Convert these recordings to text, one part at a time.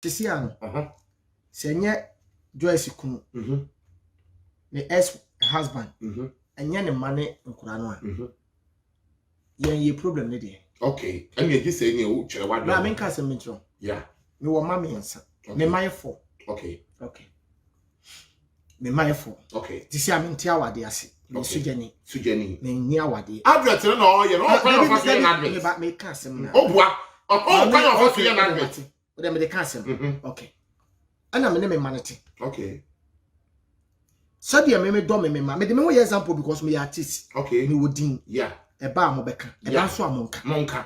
Tisiano. Senye Joyce Kunu. The ex-husband. And yan money in Kuranoa. Ye problem lady. Okay. And you say you what I mean cousin Mitchell. Yeah. You were mammy and son. Me my for. Okay. Me my for. Okay. Tisia min tiawa de ase. Sujeni. Me nia wade. Advert no you know kind of advert. But me cousin na. Obua. Oh, kind of advert. But me the cousin. Okay. Ana me ne manage. Okay. So dear me do me ma. Me de me wo example because me artist. Okay. Me wodin. Yeah. Eba mo beka. Eba so amonka. Monka.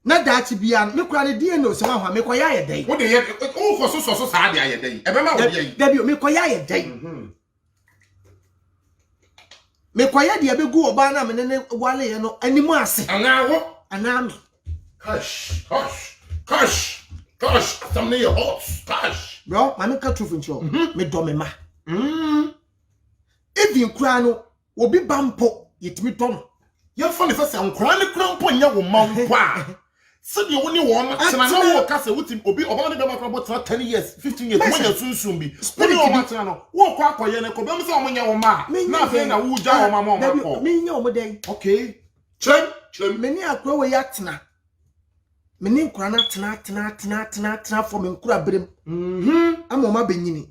Na that bia me kwa ne die no se wa me koya ye dai. Wo de ye o for so sa de aye dai. Ebe ma wo de yi. Da bi me koya ye dai. Me koya de abegu oba na me ne wale ye no animu ase. Ana me. Hush. Something your horse. Hush. Bro, ma me ka truth ncho. Me do me ma. Even kura no obi bampo yetimi to no. Ye fa me say ankura ne kura mpo nya wo mampo a. Se de woni wo ma tena na wo ka se wutim obi oba ne be makra bo 10 years 15 years mo nya sunsun bi. Woni wo ma tena no wo kwa akoye ne ko be mo se wo nya wo ma na fe na wo ja wo ma mo ma ko. Me nya wo dai. Okay. Chem. Me ni akwa we ya tena. Me ni nkura na tena for me nkura brem. Ama ma benyini.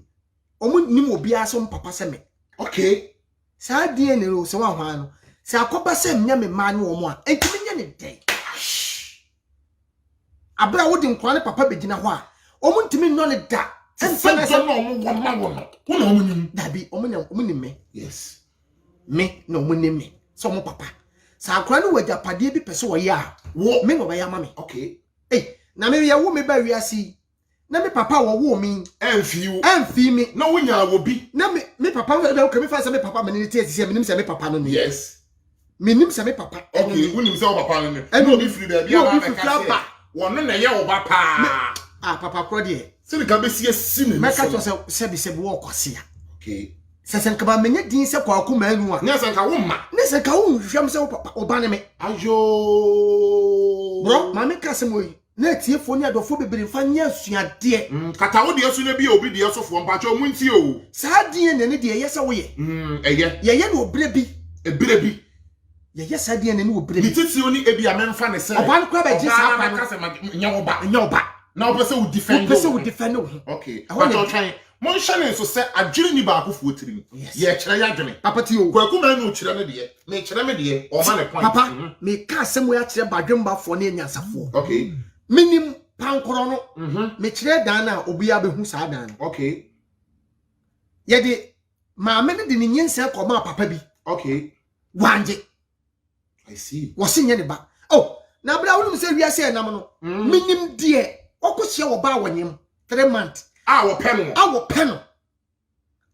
Omo nim obi aso mpapa se me. Okay. Sa die ne ro se wa hwan no. Se akoba se nya me ma ne wo mo a. Entimi nya ne dai. Abra wo di nkwa ne papa begina ho a. Omo ntimi no ne da. Enfa na se no omo wo ma wo no. Wo na omo nim. Dabi omo nim me. Yes. Me no omo nim me. So omo papa. Sa akwa ne wajapade bi pese wo ya. Wo me no ba ya ma me. Okay. Na me ya wo me ba wiase. Na me papa wo mi enfi mi na wo nya wo bi na me papa da ko me fa se me papa me ni tie se me nim se me papa no ni yes me nim se me papa okay wo nim se wo papa no ni e no bi free da bia ba me ka se wono na ye wo ba pa papa kro de se ni ka be sie si ne me ka to se bi wo kwase a okay se nka ba menye din se kwa akoma anu a ne se nka wo ma ne se nka wo hwam se wo papa oba ne me ayo bro ma me ka se mo yi na tiefo ni adofo bebere fa nya suade kata wo de asu na bi obi de asofo mpacho mu nti o saa die ne de ye se wo ye ye na obre bi ebire bi ye saa die ne obre bi titi oni ebi amemfa ne se oba nkwa ba ji saa pa ka se nya wo ba na o pese wo defend wo okay mpacho twan mon shane so se adwiri ni ba akofo tirim ye kire ya dwene papa ti o kwaku ma no kire ne de me kire me de o ma ne point papa me ka asem ya kire badwemba fo ne nyansafo okay minim pankoro no me kire dan na obi abehu saa dan okay ye de maame ne de ne nyense ko ma papa bi okay wanje I see wo se nye ne ba oh na bra wonu se wiase enam no minim de okohia wo ba wonyem 3 months wo peno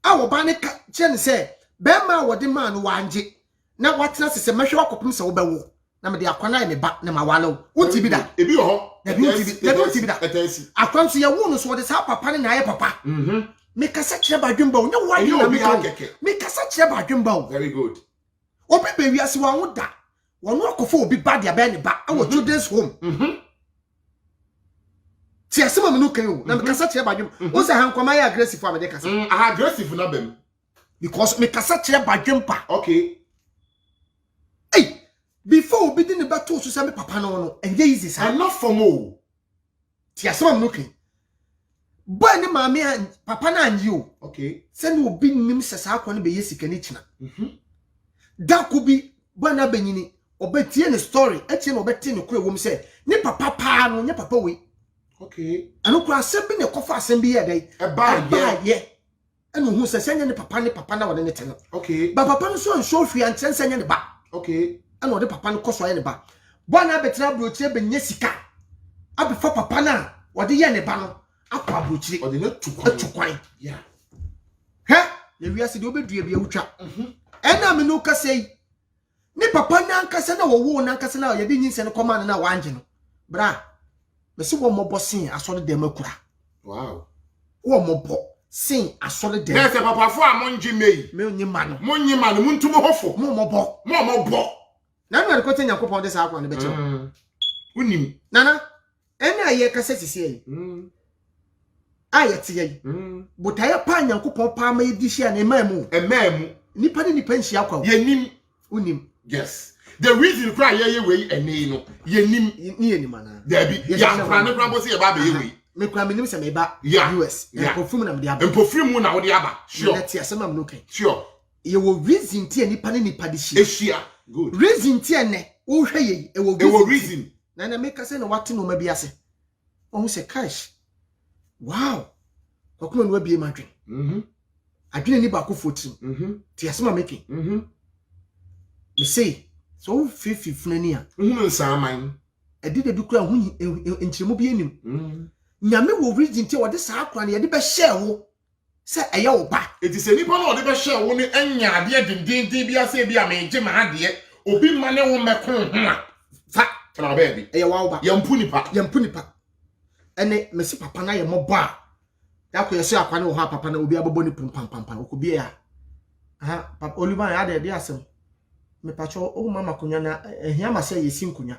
awo ba ne ka kire ne se be ma wo de man wanje na watena se mehwe akopem se wo bewo na me de akwana ne ba na ma walo wuti bi da ebi ho Ebi da akwanso ye wo no so de sa papa ne na ye papa me kasa kire badwemba o nya wadi na me kasa kire badwemba o very good obi be wiase wa wo da wono akofo obi ba dia ba ne ba awo children's home ti asema me no kan o na me kasa kire badwemba o se hankoma ya aggressive am de kasa aggressive na bem because me kasa kire badwemba okay before obi di ne bato so say me papa no enye easy say not for mo ti asema me no kan boy ne maame papa na anyi o okay say no obi nim sesa akọ ne be yesika ni kina da ko bi boy na banyini obetie ne story etie no obeti ne kura wom say ne papa pa no nya papa we okay anu kura asem bi ne kofa asem bi ye dai e ba ye enu hu sesa nya ne papa na wode ne tene okay ba papa no so hwia ntsense nya ne ba okay ana ode papa no koso ye ne ba boy na betra brochire be nya sika abefa papa na wode ye ne ba no apa brochire ode na tukwan yeah he ye wiase de obedua bia wutwa ena me no kasei ni papa na nkasa na wo na nkasa na ye de nyinse ne koma na wanje no bra me se wo mobo sin asore dem akura wow wo mobo sin asore dem na se papa fo a monji mei me onyi ma no muntum hofo mo mobo na no ko tenya kopon de sa akwa ne be che unim nana ena ye kasa sisi ayete ye botaya pa nyankopon pa ma edihia na emamu nipa ni nipa nhia kwa yenim unim yes the reason cry ye we eni no yenim ni yenim ana dabi ya kra ne kra bo se ye ba be ye we me kra me nim se me ba US empofum na me dia ba empofum na wo dia ba sure let ya sema me okay sure ye wo reason tie nipa ni nipa de hia ehia good reason tie ne wo hwe ye e wo reason na me ka se na wate no ma bi ase o hu se cash wow okuma no abie madwen adwene ni ba ko 14 ti asema meki me say so fifi funani a nsaman edi de dukura hu enchiremu bi enim nyame wo reason tie wode saa akwa ne ye de be share wo se eye wo ba eti se nipa na wode be share wo ni enya ade dindindin bi ase bi a menje ma ade obi ma ne wo meko ho a fa tana ba bi eye wa wo ba yampu nipa ene mesi papa na ye mo ba yakọ yesi akwa ne wo ha papa na obi abobo ni pum pam okobi ya aha papa Oliver ya de asem me pacho o mama kunya na ehia ma se yesi nkunya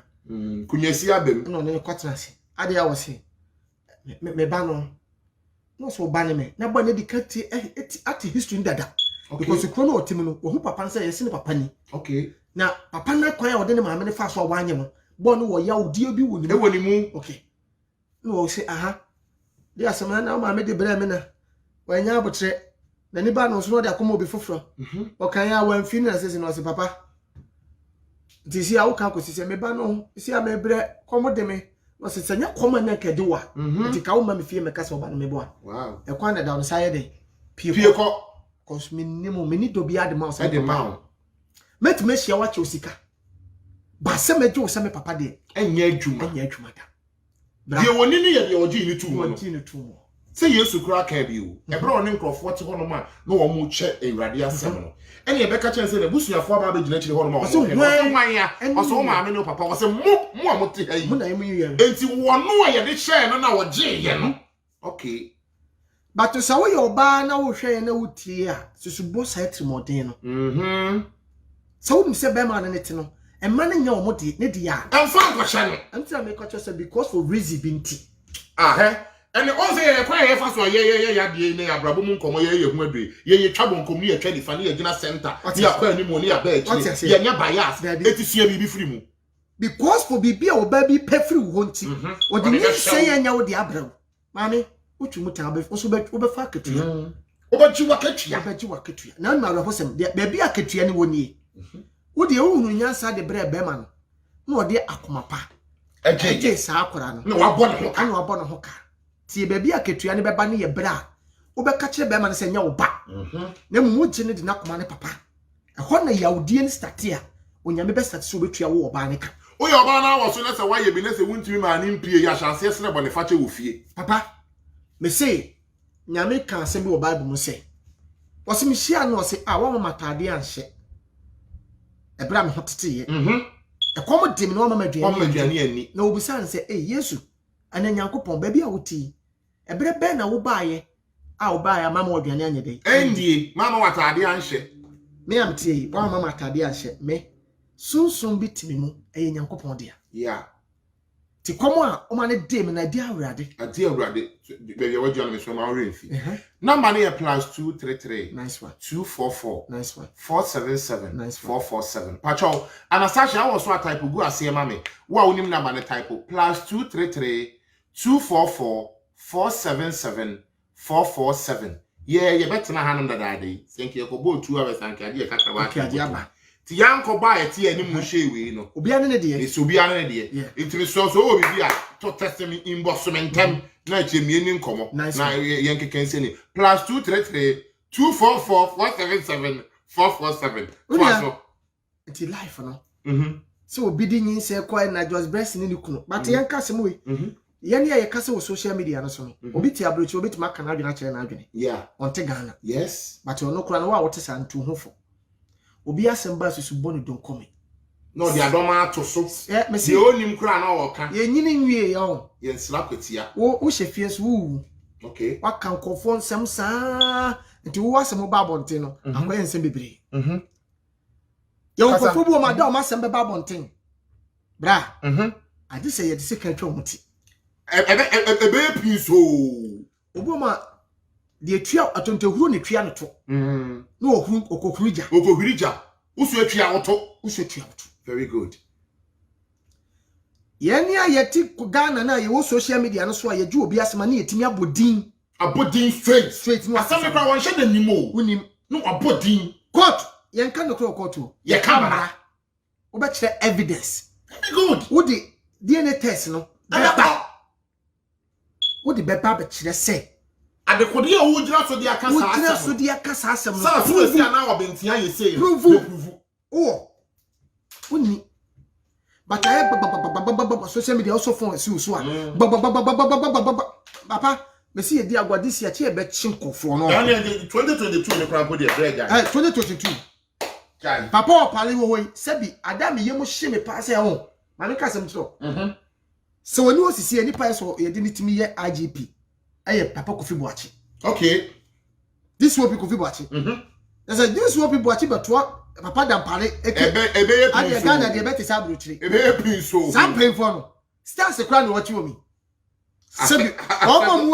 kunya si abem no ne kwatena se ade ya wo se me ba no so ba ne me na ba ne dikati ati history ndada because kro no otim no wo hu papa nse yesi ne papa ni okay na papa na kwan ya wo de ne maame ne fa so wo anye mo bo no wo ya odi obi wo ni mu okay no wo se aha dia asema na maame de bere me na wanya abotre na ni ba no so no de akoma obi foforo o kan ya wan fi na sese no se papa disi a wo ka ko sese me ba no si a me bere komo de me no se senya koma na kede wa ti ka wo ma me fie me ka se oba no me bo wow e kwa na da no saye de pie ko cause me ni do bi ade ma o se de ma met me hia wa che osika ba se me je o se me papa de enya adwuma da de woni ni ye de oji ni tu mo se Yesu kura ka bi o e bro ne nkrofo te hono ma na wo mu che ewrade asem no ene ye beka chen se na busuafo aba be gina chire hono ma o se hwan ya o so ma me no papa o se mo amote hayi mo na yemu ye enti wono ye de share no na wo je ye no okay but so wo ye oba na wo hwe ye na wutie a susubo site modern no so wo se be ma na ne te no e ma na nya o mo de ne de ya emfa ko hye no until me culture say because for reason binti and also ye kwa ye fa so ye ya de ne abrabo mu nkomo ye hu adwe ye twabo nkom ni ye twa difa ni ye gina center ni akwa ni mo ni aba achi ye nya bias etisua bibi free mu because for bibi a oba bi pefri wo nti o de ni say anya wo de abrawo mami utu muta abe so be fa ketua obaji wakatua na ma ro hosem de ba bi akatua ni woni wo de wo hunu nyansa de bre be ma no na o de akoma pa eje sa akora no na wabɔ ne ho ka tie ba bi akatua ne beba ne ye bra wo be ka kire be ma ne se nya wo ba na mu gye ne de na akoma ne papa ho na yawdie ne statia onyame be stati so betua wo oba ne ka o ye oba na wo so na se waye bi na se wuntimi ma ne mpie ya chance sere bɔ ne fache wo fie papa me say nyame ka se bi wo bible mu se wo se me hia no se a wo matade anhye e bra me hotete ye e kom de me no mama aduane ani na obusan se Yesu ana nyankopon ba bi a wuti e bre be na wo baaye a wo baaye mama aduane anye dey endie mama watade anhye me am tie wo mama atade anhye me sunsun bi timi mu e nyankopon dia yeah ti komo a o ma ne de me na dia awrade ade awrade be we jano me so ma ore fi number ne +233 nice one 244 nice one 477 nice 447 pacho Anastasia I was so type go ase ma me wo onim number ne type +233 244 477 447 yeah ye betena hanum dadade thank you ko bo 2 hours anka ade kaka ba aba ti yanko ba ye ti ani mu hwewe no obi ane ne de e so obi ane ne de itimi so obi bi a to test me inbox mentem na chemie ni nkomo na yen kekense ni +233 244 477 447 so it's life no so obi di nyin se kwa na just breast ni kunu but yen kase mu we yen ye kase wo social media no so no obi ti abrochi obi ti maka na adwena kire na adwene yeah on te Ghana yes but ono kura no wa wote santu hofo obi asemba susu bonu don come no the adoma to so me se onim kura na wo ka ye nyini nwie ye o ye nsra kwatia wo hye so wu okay wa kan kofo nsem saa nti wo asem ba bonten no akoye nsem bebre ye wo kofo bu ma da o ma asem ba bonten bra ade se ye de se kan twa muti Ebe piso. Oboma de tua atontehuru ne tua no to. No ohuru okokurija. Okokurija. Usu etua oto. Usu etua oto. Very good. Yeni ayeti Ghana na ye wo social media no so ayeju obi asema na yetimi abodin. Abodin straight no asem kwa won hye da nimo unim no abodin court yenka no court ye camera oba kire evidence. Very good. Wo di DNA test no beba wo di beba be kire se adekode a wo gyina so di aka sa asem wo gyina so di aka sa asem no sa so esi ana obentia ye say prove oh woni but I social media also phone so papa me see di agwa this year che be chinkofo no 2022 ne kra body e brega 2022 kai papa opale wo hoyi sebi adam yemu hye me pa se ho ma me kasem tro so woni osisi ani pa so ye di nitimi ye IGP aye papa Kofi Boachi. Okay, this will be Kofi Boachi. They say this will be Boachi but papa dampare ebe ade Ghana de beti sabruchiri ebe piso sam painful no stars e kra no wachi omi sebi omo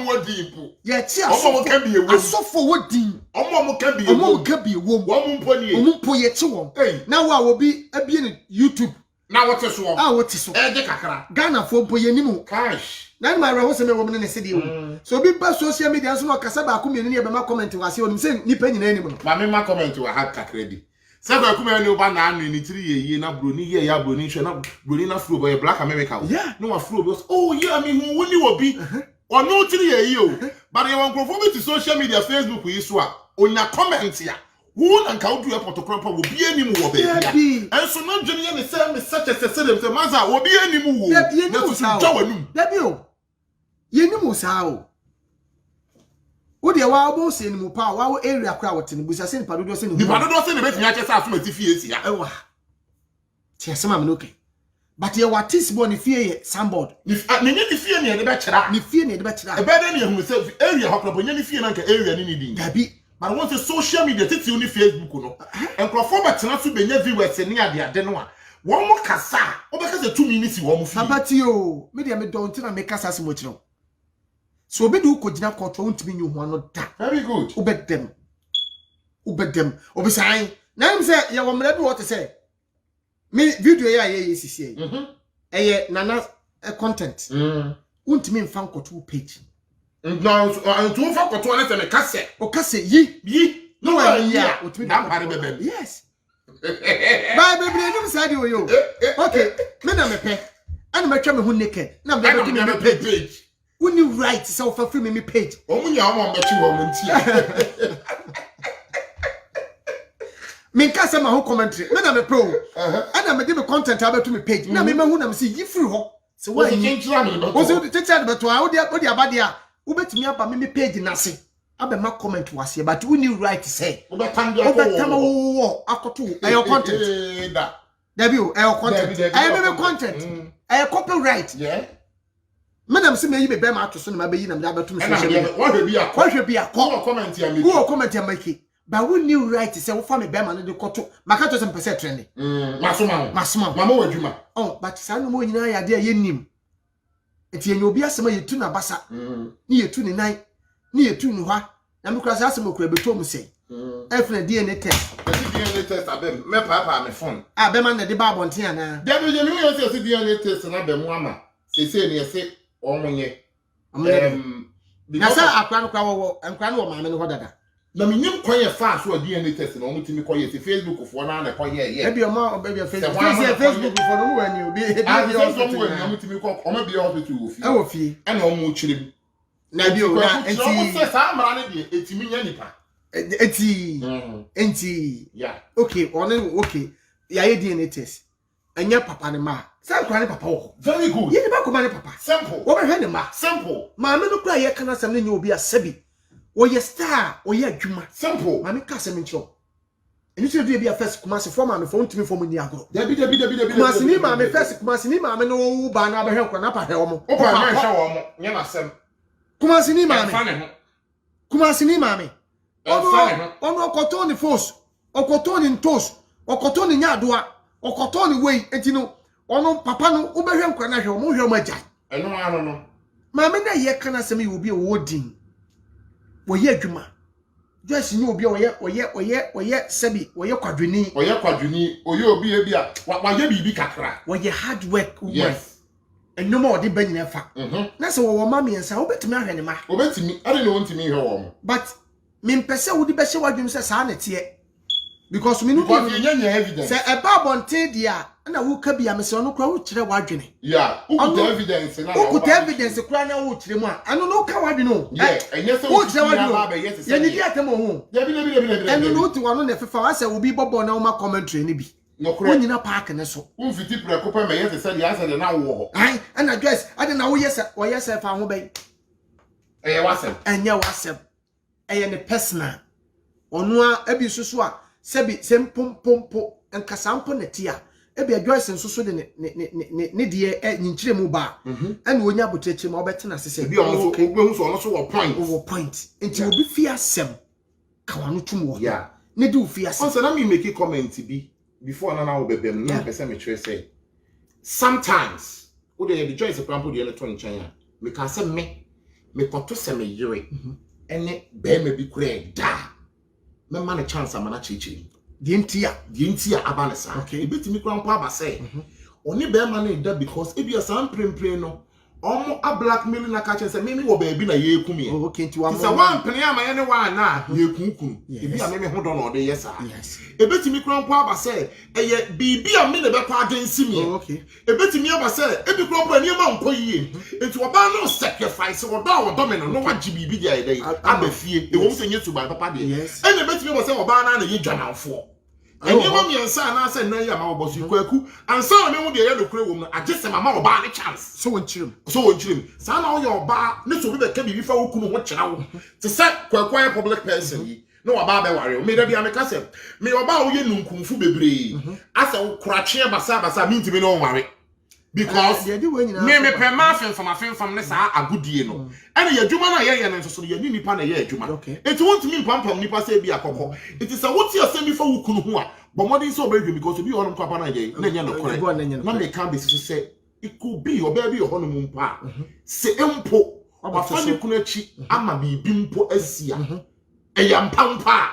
wodi ipo ye ti omo ka bi ewo asofo wodi omo ka bi ewo omo ka bi ewo omo mpo ni omo mpo ye ti won na wa obi abie ni YouTube na wote so wote so de kakra Ghana fo mpo ye nimu cash na ma ra ho se me wo ne se de wo so obi ba social media so no kasa ba ko me ni e be ma comment wa se onim se ni pa nyina anim no ma me ma comment wa ha kakra di se ba ku me ni oba na anu ni tiri ye na broni ye ya broni hwe na broni na fro boy Black America no wa fro boy oh yeah I mean who ni obi ono tiri ye o but ye won crofo be to social media Facebook yi so a onya comment ya who na nka odu airport krampa wo bi anim wo be ya enso no dwene ye ne se me such as se dem se maza wo bi anim wo na to jawanum da bi o ye nim sa o wo de wa bo se nim pa wa wo area kra wo tene busa se ni padodo se ni padodo se ni betimi ache sa so mati fie sia ewa ti asema me no okay but ye wa tis bo ni fie ye sandboard ni ni fie ni e be kira ni fie ni e be kira e be de ni ehunu se area hokra bo ni fie na nka area ni din da bi but won say social media titi ni Facebook no enkrofo be tena so benya viewers ni ade no a won mo kasa obekasa 2 minutes won mo fie abati o me de me don tina me kasa se mo kiro so obi du ko gina control untimi nyu ho no da very good ubedem obi sai na im say ye wo mra bi what say me video ya ye sisi eye nana content untimi mfa nkoto page no to fa koto na se me kase o kase yi no wa ya utimi na pare bebe yes bye baby you say dey yo okay me na me pe ana metwa me hu naked na me be me page uni right so for free me page omunya omo mechi wo muntia me kase ma ho commentary me na me pro ana me give me content abeto me page na me hu na me say yi free ho so why chinchira me o so teacher de beto a wo di abade a wo betumi aba me page na se abe ma comment wase but uni right say wo betama wo akoto your content da bi o your content me content copyright yeah Madam se me yi me be ma ato so na ma be yi na me abeto me social media wo hwe bi a comment ya me wo comment ya make but we new right say wo fa me be ma no de koto maka to some percent trend masoma mama wadwuma oh but sa no mo nyina ya de ye nim enti enye obi asema yetu na basa ni yetu ni nan ni yetu ni hwa na me kura sa asema kura beto mu sei efna DNA test abem me papa me phone be man na de ba bonten ana de be je me yo say DNA test na be mu ama sese ni ese omunye na sa akra no kwa wo nkra no wo maame no hodada na menyim kwanye fa so DNA test na omutimi koye se Facebook fo na na koye ye e bi o ma be Facebook fo no mu ani obi e bi o so mu ani omutimi ko o ma bi hospital wo fi e wo fi e na omu chirem na bi o na enti se sa amara ne de etimi nya nipa enti yeah okay okay ya ye DNA test anya papa ne ma say kwa ne papa wo very good ye ne ba ko ma ne papa simple wo be hwe ne ma simple ma me no kura ye kana sam ne nya obi asabi wo ye star wo ye adwuma simple ma me ka sam nchiro eni se do e bia first kuma se forma me fo ntimi fo mu ni agro dabi kuma se ni ma me first kuma se ni ma me no wo ba na ba hwe kwa na pa hwe wo mo o pa na hwe wo mo nya na sem kuma se ni ma me fa ne ho kuma se ni ma me ono okotoni force okotoni ntos okotoni nyadoa okotoni wei enti no ono papa no wo be hwe nkwa na hwe wo mo hwe mo agya eno ano no maame na ye kana sema ye obi wo din wo ye adwuma Joyce ni obi oye sebi oye kwadwini oye obi e bia wa ye bibi kakra oye hard work yes enoma odi banyina fa na se wo ma miensa wo betimi ahwe ne ma obetimi ade no wontimi hwe wo mo but me mpese wo di be hye wadwum se saa na tie because me no nya evidence se e ba bonte dia na wo ka bia me se ono kra wo kire wadwene yeah ukuta evidence na ukuta evidence kra na wo kire mu a ano no ka wadwene o enye se wo kire wadwene ye ni dia temo ho ya bi eno no ti wano na fefa wa se wo bi bobo na wo ma commentary ne bi wo nyina park ne so wo fiti preko pa me ye se dia se de na wo ho ai ana Joyce ade na wo ye se fa ho bai wasem enye wasem eye ne personal ono a abi susu a sebi sempompo enkasampo ne tia ebi Joyce nsusu de ne de nyinkire mu ba ene onya boteche ma obetena sese bi ono so ogbehu so ono so wo point enti obi fi asem kawano tum wo yeah ne di ofi asem on say na me make comment bi before na wo bebem na pese me chere say sometimes wo de the Joyce krampo de ne to nchan a me ka say me koto se me yire ene be ma bi kure da me ma na chance amana chichi di ntia abane sa okay ebetimi krampo aba say oni be ma na da because e bia san prempre no omo a blackmail na ka chense me wo ba bi na ye ekum ye okay nti wa wan pene ama ye ne wa na ye kunkum e bia me ho do no de yes a ebetimi krampo aba say eye bibi a me ne be kwa agensi me okay ebetimi aba say ebi krampo ani ma nko yie enti oba no sacrifice wo do me no wa ji bibi dia ye dai abafie e wo se nyesu ba papa de ene ebetimi aba say oba na ye dwananfo eni ma miensa na se nan ya ma obosu kwaku ansa me hu de ye lokure wo mu agese mama oba ne chance so wonchirim sa na wo ye oba ne so bi be ka bi fa wo kunu ho kyera wo te se kwaku ya public person yi no oba be ware o me da bia me ka se me oba wo ye nunkumfu bebre asa wo kurachie basa mi ntimi no ware because me pe ma fem ne sa agudie no ene ya dwuma na ye ne nso ye ni nipa na ye adwuma enti won't me pampam nipa se bi akokọ enti sa woti asem bi fa wukunu ho a bomodin so obedwe because bi honom kwapa na ye na nya no kore na me kan be so se it could be oba bi honom mpa se empo wafa ni kunu achi ama bibi mpo asia eya mpampa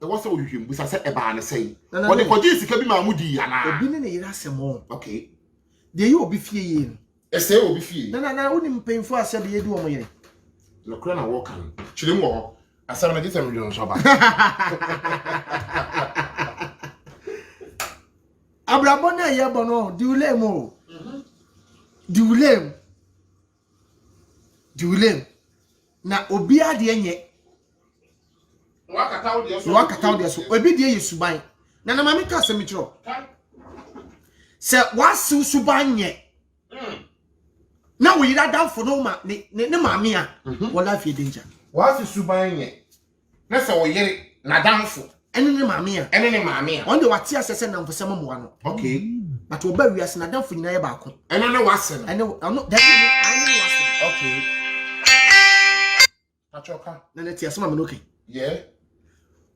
e wo se ohwehwem busa se eba ne sei wo de koji sika bi ma mudi ya na obi ne yira asem okay de you obi fie ye no ese obi fie na woni mpemfo ase de yedi omo yere no kra na wo kan chirem wo asara na gita million so ba abrabo na ye bono diulem o diulem na obi ade enye wakata de so obi de yesuban na mama ka se mi kiro se wasu subanye na we yira danfo no ma ne maame a wala fi danger wasu subanye na se wo yire na danfo ene ne maame a on de wate asese na mfosem mo ano okay but wo ba wiase na danfo nyina ye ba ko ene ne wase no ene no that ene wase okay achoka na ne tie asema me no okay yeah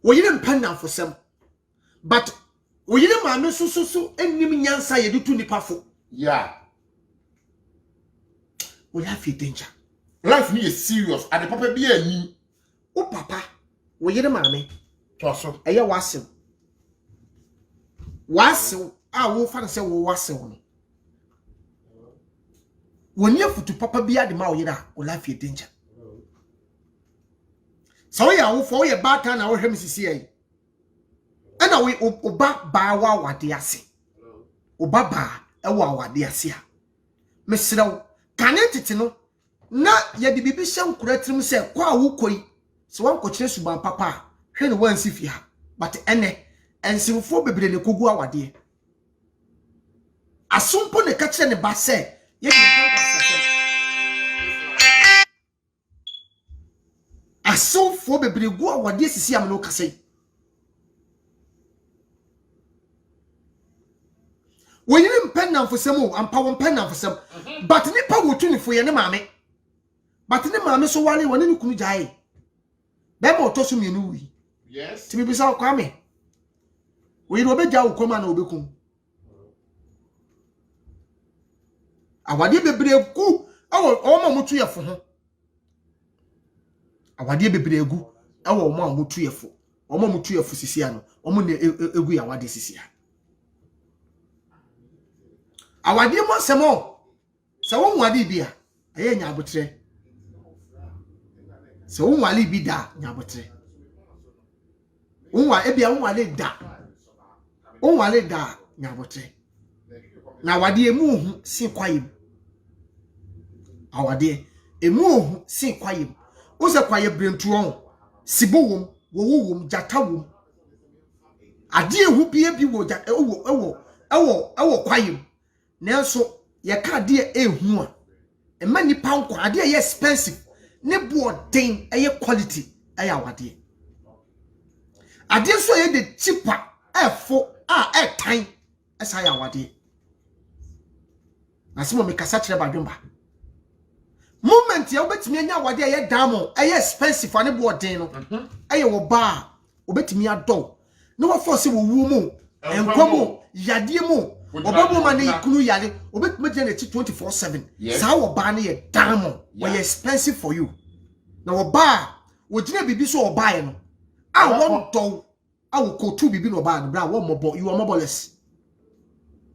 wo yire mpan na mfosem but wo yire maame sususu enim nyansa ye de tu nipa fo yeah we have a danger life me is serious and the papa be ani o papa wo yire maame to so eye wasew a wo fa se wo wasew no woni afutu papa bia de ma wo yire a wo life a danger so ya wo fo ye bata na wo hwem sisi ai ana we oba ba wa wade ase oba ba e wa wade ase a mesrew kanetiti no na ye de bibi hye nkura tirim se kwa wo koi se wan ko kire suban papa hwe ne wan si fi ha but ene ensimfo bebre ne kogu awade asompo ne ka kire ne ba se ye de asomfo bebre gu awade sisi am no kasai when you pen na mfosem o ampa won pen na mfosem but nipa wotu ni fo ye ne maame but ne maame so wale woni ne kunu jae be ma otoso mienu wi yes ti bi sa kwa me we ro be ja wo koma na obekum awade bebre ku Oma mutu yefo ho. Awade bebre egu. Awo oma mutu yefo. Oma mutu yefo sisia no. Omo ne egu ya wade sisia. Awade mo semo. Se wo nwade bia, aye nya abotre. Se wo nwale bi da nya abotre. Unwa ebia unwale da. Unwale da nya abotre. Na awade emu hu si kwayem. Awade emu hu si kwayem. Ose kwaye brentu on. Sibo wom, wo wom, jata wom. Ade ehu bia bi wo jata ewo kwayem. Nanso ye ka de ehu a. Ema nipa nkwa ade ye expensive. Ne boarding eye quality eye awade. Ade so ye de cheaper efo tan esa ya awade. Na simo me kasa kire badwomba. Moment ya obetimi anya awade ye damo eye expensive ane boarding no. Eye wo ba obetimi adọ. No wa force wo wu mu enkwamo yade mu obabu ma ne ikunu yale obetimi je na 24/7 sa wo ba ne ye damo we expensive for you. Na wo ba wo gina bibi so wo ba ye no a won do a wo ko tu bibi no ba no bra wo mobo you are moboless.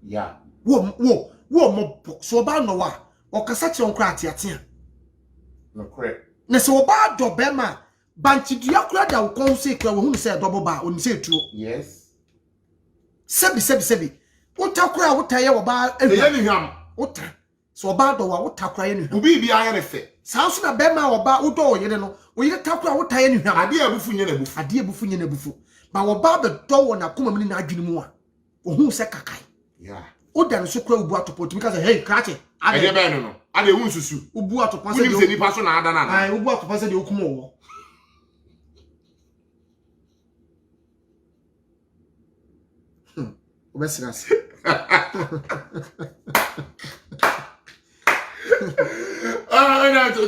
Yeah. Wo mobo so ba no wa o kasa kire onkra atiatia. No correct. Na so wo ba do be ma banchi dua kura da wo kon se kura wo hu se double ba oni se tuo. Yes. Sebi wo takura wo taye wo ba Ye ni hwam. wo ta so ba do wa wo takura ye ni hwam. Obi bi aye ne fe. Saa so na be ma wo ba wo do wo yire no wo yire takura wo taye ni hwam. Ade abufu nye na bufu. Ade abufu nye na bufu. Ba wo ba be do wo na koma mini na adwene mu a wo hu se kakai. Yeah. O dan so kura ubu atopo tumi ka say hey krache. Ade be no. Ade hu susu. Ubu atopo se de. Ni se nipa so na ada na. Ai ubu atopo se de okumo wo. Obesiras. No, to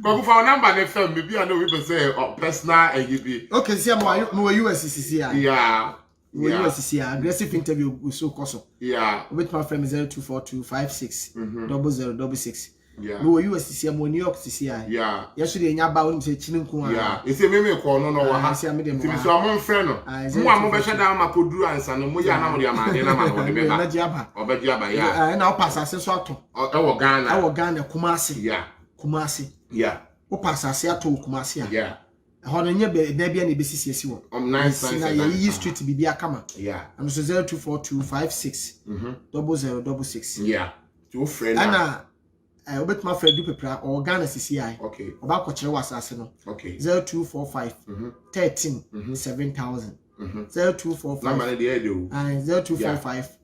go for number ne film maybe I know we say personal and okay, see mo USCC. Yeah. We USCC aggressive interview with so koso. Yeah. With my friend 024256 0066. Yeah. No USCC mo New York CCI. Yeah. Yesterday nya ba won say chininku. Yeah. E say me call no wa ha. Ti mi so amon friend no. Mo amon be sheda ma koduru ansa no mo ya na mo de amade na ma no de be ba. Obeji aba yeah. Na o pass ase so ato. E wo Ghana. E wo Ghana Kumasi. Yeah. Kumasi. Yeah. O pass ase ato Kumasi a. Yeah. Hono nye be bia na be sisi wo. Nice. Na ye street bibia kama. Yeah. I'm so 024256 0066. Yeah. To friend. Ana obet my friend du pepra or Ghana CCI. Okay. Oba ko kire wasase no. Okay. 0245 13 7000. 0245 number dey do. And 0245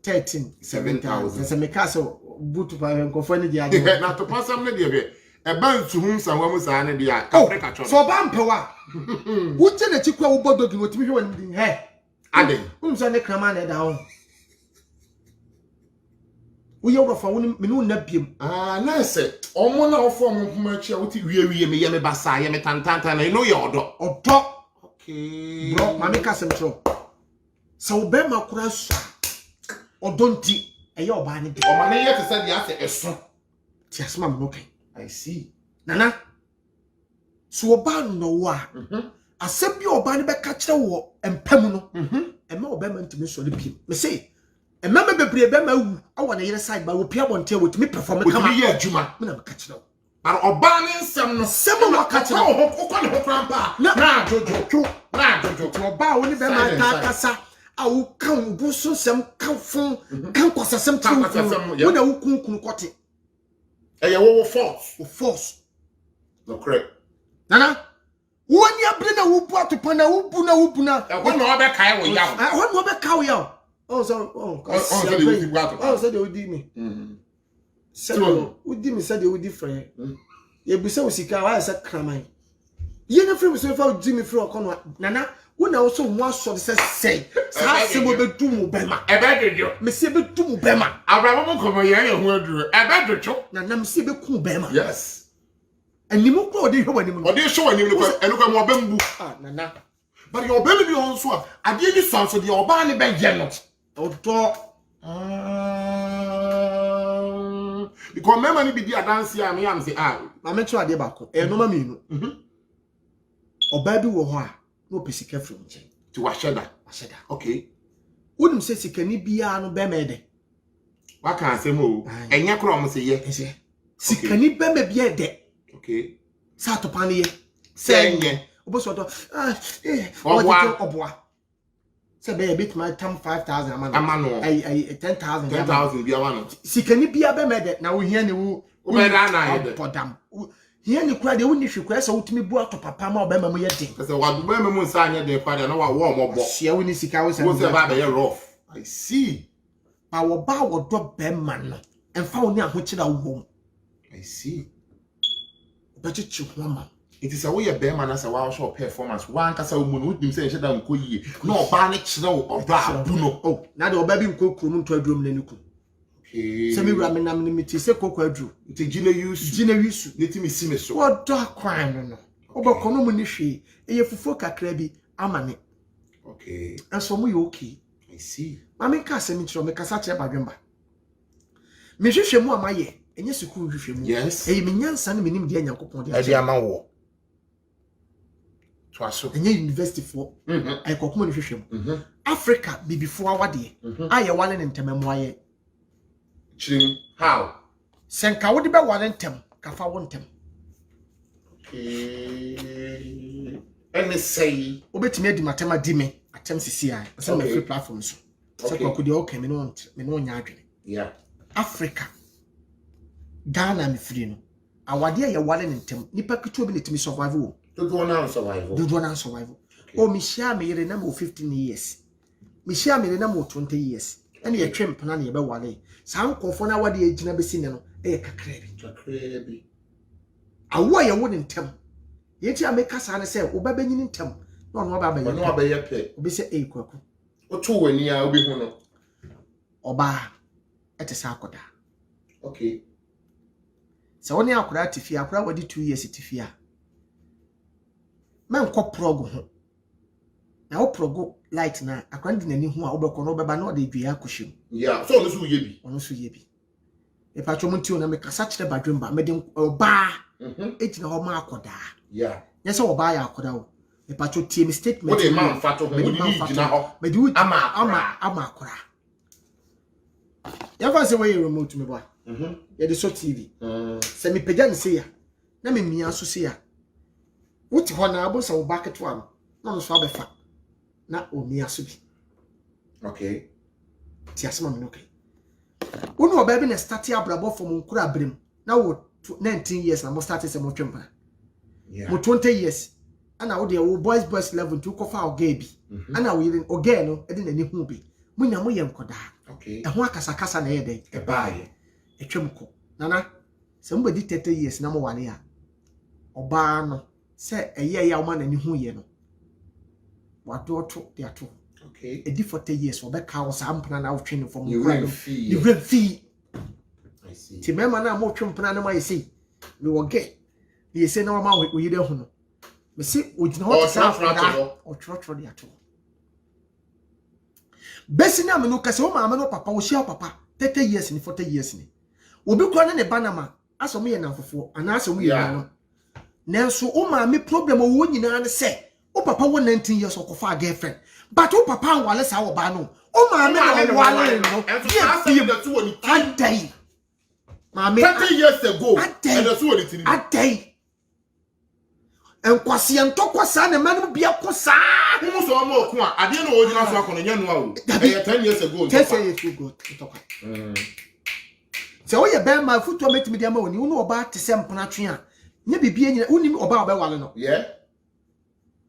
13 7000. Se me ka so butu pa nkofo ne dia. Na to pasam ne dia be. E ban tuhum sanwa mu sa ne dia. Africa cho. So ba mpewa. Wuche na chikwa wo bodogi wotimi hwe wani din he. Ade. Unsa ne krama na da ho. Uye urofa woni menu na biem. Na se omo na ofo mo kuma chi a woti wie me ye me basa ye me tantanta na no ye odo. Odo. Okay. Bro, mama ka sem tro. So be makura so. Odo nti eye oba ne de. O ma ne ye te se dia se eso. Ti asma me no kai. I see. Nana. So oba no wa. Asebi oba ne be ka kire wo empam no. Ema oba ma ntimi so le biem. Me say emama bebre be ma wu awo na yere side ba wo pia bonte wo timi perform kama ye adwuma me na me ka kire wo ara oba ne nsem no sema wa ka kire wo ko ne ho krampa na jojo to oba wo ni be ma ta kasa a wo kan bu so sem kan fun kan kwasasem ti wo na wo kunkun kote eye wo force no correct nana wo ni abre na wo bu atopa na wo bu na e wo na obe kai wo yawo wo na obe kai wo yawo so so they would me. Said would me said they would different. You be so sick. I said, Cramine. You know, from so Jimmy Fro Conwa. Nana, when I also was so say, Sassy will be two Bema. I beg you, Monsieur be two Bema. I will come here who drew. I beg you, Nana, see be cool Bema. Yes. And you look what they show and you look and look at more bamboo. Nana. But your baby also, I did this sound so the Obani beg not. Because because me money be di dance here me am say ma me twa de ba ko no ma minu oba bi wo ho a no pesika from nche ti wa sheda okay wonim se sikani bia no be me de wa kan say mo enye kro mo say ye sikani be me bia de okay sa to pan ye senye oboso to oboa se be bit my tam 5000 amano 10,000 bia wano sikani bia be me de na wo hia ne wo be da na ye de podam hia ne kura de wo ni hwekura se wotumi bu ato papa ma oba ma mu ye den se wa du ba mu nsa anya de kwa de na wa wo mo bo sia wo ni sika wo se ba be rough I see pa wo ba wo do be ma no emfa wo ni ahokyira wo I see but it you mama it is a way a bear man as a wow show performance one kasa wo mu no say sheda nko yie na oba ne kire wo oba bu no oh na de oba bi nko krom nto adrum na niku okay se mi wura me nam ne meti se kokko adru it gina yusu leti me si me so what do crime no oba kono mu ni hwe eye fufuo kakra bi amane okay enso mu ye okay I see mama nka se mi kiro me kasa kire badwemba me hwehwe mu amaye enye sukuu hwehwe mu yes eye me nyansa ne menim de Nyankopon de ade ama wo so enye university for ay kokomo ni hwehwe mu Africa bibifo awade aye wale ne ntemamu aye chirim how senka wo de be wale ntem kafa wo ntem okay and say obetimi adi matema di me atem sisi ai so na free platform so se kwa kudi okay me no nya adwene yeah Africa Ghana me free no awade aye wale ne ntem nipa kito bi ne timi survive wo do na survive o mi share me yere na mo 15 years mi share me na mo 20 years ene ye twem pana ne ye be wale sa nkofo na wade agina besi ne no e kakra bi awo ye wo ne ntem ye ti ameka sa ne se oba benyini ntem na ono ba ye pe obi se e kwaku o to wani a obi hu no oba ete sa akoda okay se woni akoda tifi akoda wadi 2 years tifi a man ko progo ho na o progo light na akoda ndi nani hu a obekọ no beba na o de dua akohim yeah so ono so ye bi e pa chom nti ona me kasa kire badwemba me de oba etina ho ma akoda yeah nyese oba ya akoda o e pa cho tie me statement o de man fato ho ni gina ho me de ama akora ya fa se we remote me ba ya de so TV se me pagya ne se ya na me mia so se ya wuti ho na abo so bucket one na no so abefa na o mia so bi okay ti asema me no kai wonu oba bi na start abrabo from nkura abrem na wo 19 years na mo start se mo twempa yeah mo 20 years ana wo de wo boys level to kofa oga bi ana wo yire oga no e de nani hu bi munya mo ye nkoda okay e ho akasa na ye den e baaye e twemko nana se mo di 30 years na mo wale ya oba no se eye ya wo ma nani hu ye no wado to de ato okay e di 40 years obeka wo sa mpana na wo twene from you fee I see ti mema na mo twempana na ma yesi we wo ge yesi na ma wo yire hu no me si ogina ho sa o trotro de ato besi na me no kase o ma no papa wo hia papa 30 years ni 40 years ni obi kwa na ne banama aso mo ye na fofo ana aso mo ye na nanso o ma me problem wo nyina ne se o papa wo 19 years okofa girlfriend but o papa wale sa wo ba no o ma me no wale no adai ma me 30 years ago and that's what it is adai enkwase entokwasa ne manu bia kosa mo so ma oku a ade na o gina so akono nya no a o 10 years ago 10 years ago ntokwa se o ye be ma futo metimi dia ma oni unu oba te se mpona twe a nya bibie nyina unim oba oba wale no yeah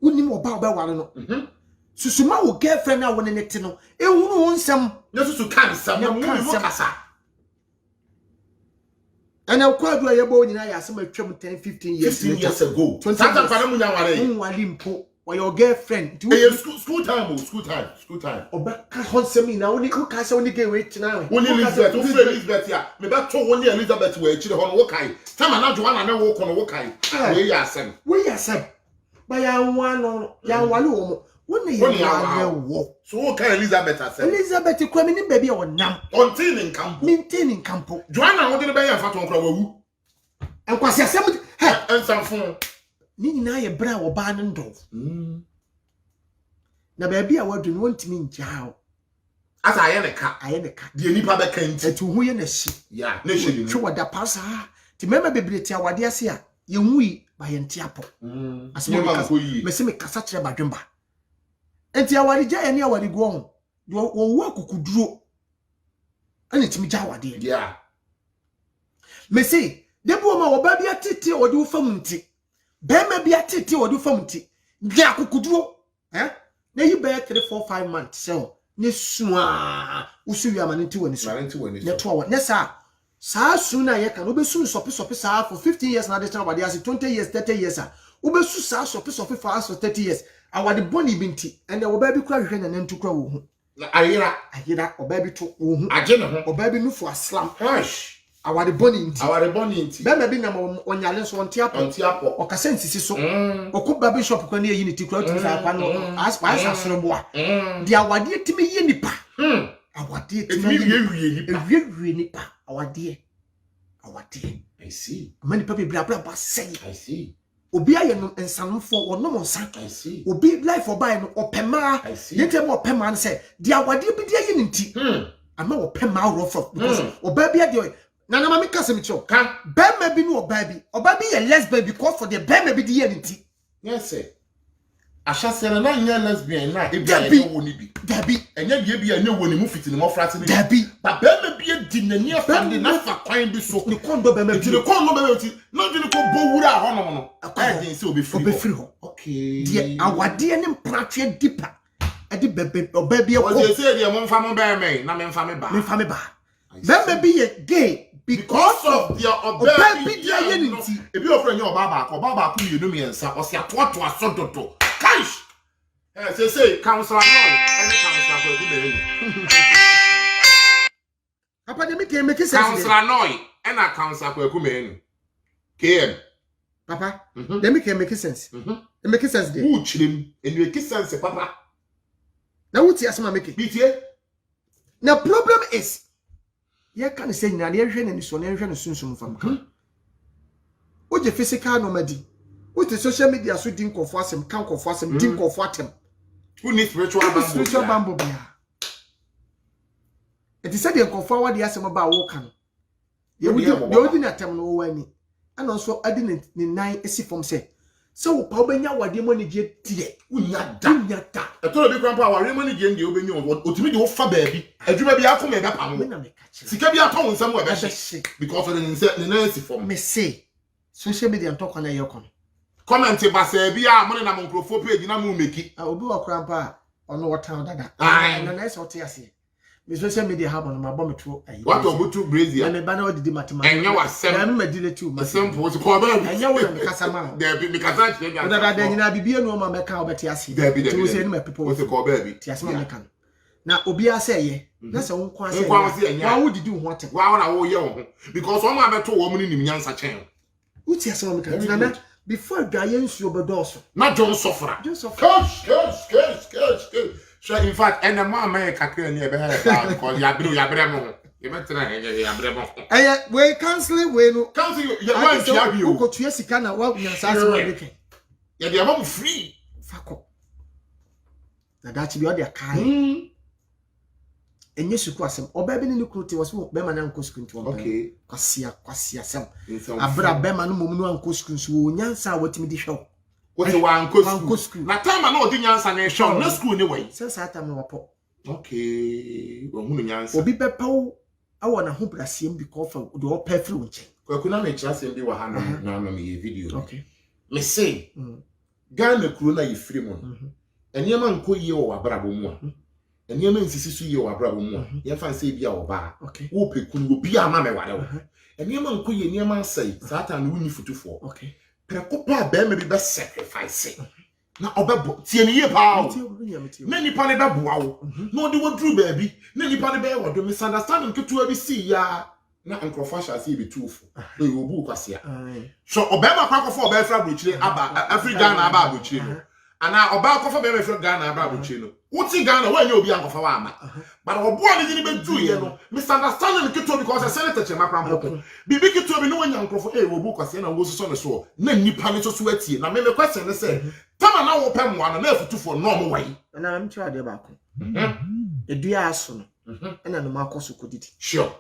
unim oba wale no susuma wo girlfriend na woni nete no ehunu won nsem na susu kan sam na mu kasa ana kwadu ayebo nyina ya asem atwam 10 15 years ago santa kwa mu nya ware wale mpo wa your girlfriend school time obaka honsemi na woni ka se woni ge we tina we woni Elizabeth ya me ba to woni Elizabeth we chire ho no wo kai tama na Joanna na wo kono wo kai we ya asem ba ya wano ya wale wo Woni ya wo. So okay Elizabeth ase. Elizabeth kwame ni baby o nam. Ontin in campo. Maintain in campo. Joanna wo de be ya fato nkra wawu. Enkwasi asem he ensamfo. Ni nyina ye bra wo ba ne ndo. Na baby a wadu no ntimi njaawo. Asa aye ne ka. Die nipa be kan ti. Etu hu ye na hyi. Yeah, na hyi ni. Twa wada pasa. Ti mema bebre ti awade ase a ye hui ba ye ntiapo. Asema ma ko yi. Me se me kasa kire badwemba. Enti awade gya ye ne awade go ho. Wo wu akukuduro. Ani timi gya awade. Yeah. Me se debu ma wo ba bia tete wode wo fam nti. Bema bia tete wode wo fam nti. Gya akukuduro. Na yi be 3 4 5 months so. Ne sua usu wi amane nti woni so. Ne to wa. Ne sa suna ye kan obesu sopi sa for 15 years na de tell awade ase 20 years 30 years a obesu sa sopi for us for 30 years. Awade boni binti ene oba bi kura hwehwe na nantu kura wo hu. Ayira oba bi to wo hu. Aje ne ho. Oba bi nufu aslam. Hush. Awade boni nti. Bema bi na onyale so ontiapo. Okase nsisi so. Okuba bishop kwa ne yi ni ti kura tu fa kwa no. Aspa soro boa. Di awade timi yi nipa. Awade timi yi nipa. Awade. I see. Many people bra ba say. I see. Obi aye no ensanfo ono mo nsan. I see. Obi life obai no opema. Yete mo opema no say di awade bi di aye nti. Ama opema rough because oba bi ade nana mama kase mi cho. Kan Bema bi no oba bi ye lesbian because for the bema bi di aye nti. Yes sir. Asha sere na nya lesbian na e bia ye wo ni bi. Dabi. Enya bia bia nya wo ni mu fiti ni mo frate ni. Dabi. Ba bema bia di nani afande na fa kwan bi so. Ni kondo bema bi. Ni kondo bema ti. Na di ni ko bo wura ho no no. I din say obi free ho. Okay. Die awade ni mpratwe dipa. Edi bebe oba bi e ko. O je say die mo mfa mo ba me na me mfa me ba. Me mfa me ba. Bema bi ye gay because of their oba bi di aye nti. Ebi ofre nya oba ba ko yenu mi ensa o se atoto asododo. Cash. Say councilor no, any councilor for good. Papa de make sense. Councilor no, and a councilor for good. KM. Papa, they make sense. They make sense there. Who chim and you make sense, Papa. Now what you asma make? BTA. Now problem is, you can say na dey hwe na ni so na hwe no sunsun fam. O je physical nomady. What the social media so din kofo asem kan kofo asem din kofo atem. Who needs spiritual bamboo bia. It is said the kofo awade asem ba wo kan. Ye wodi na atem no wo ani. Ana nso ade ne nan esi fom se. Se wo pa obenya wade mo ne je tie. Unya da. E to bi krampa aware mo ne je ndie obenya otimi de wo fa baabi. Adwuma bi akọ me ba pam. Sika bi atọ nsam wo be hye. Because of the nan esi fom. Me say social media talk on your con. Comment basa bia mo na microphone page na mo meki obi wa krampa ono wata dada na na ese ote ase me social media have on my bomb to what obutu brazier na me ba na odidi matima enye wasem na me dile tu ma simple to ko ba enye wo me kasa ma there be me kasa che ga dada nyina bibie no ma meka obeti ase tu se ni me people wo ko ba bi ti ase ma meka na obi ase ye na se won kwa ase wa wo didi ho atem wa na wo ye wo because o ma beto wo mu ni nim nyansa chen uti ase ma meka na before dwaye nsuo bedoso na John Sofra Coach. So in fact and the mama kakra ni e be ha because ya bre mo e be tena ya bre mo we cancel we no cancel ya wan tia bi o ko tuye sika na wa nyansa ase ma beke ya de am free fako na dachi bi o de kai enye suku asem oba bi ni kru te wo be ma na nko suku nti okay kwasia sem abra be ma no mom no anko suku so wo nyansa watimi di hwe what you want go school na time na odi nyansa na hwe na school ni wey sense atam no wapo okay wo hunu nyansa obi be pawo awo na ho brasiem bi ko fa de wo pa firi nche kwakuna me kyasem bi wa ha na me ye video okay me say Ghana kru na ye firi mo enema nko ye wo abrabo mu a enema nsisi so ye wo abrabo mu a ye fa nse bia wo ba wo pekunu obi ama me ware wo enema nko ye enema asai satan no wuni futufo okay prekopa ba me bi be sacrifice na obebo tie ne ye pa o na nipa ne be boa wo na odi wodru ba bi na nipa ne be wo do misunderstanding ketu abi si ya na ankrofasha si be tufu do you obu kwasia so obema kwakofo oba fra brochire aba Africa na aba brochire no ana oba kofa be refre Ghana aba abuchi no wuti Ghana wa nya obi ankofa wa ama but obo ani ni be du ye no misunderstanding kito because a senator chema prampo bibi kito bi no nya nkrofo wo bu kwase na wo so ne so na nipa ne so so atie na me question ne say tama na wo pem wa na afutufo no mo wai na am twa de ba ko edua aso no na no makoso kodidi sure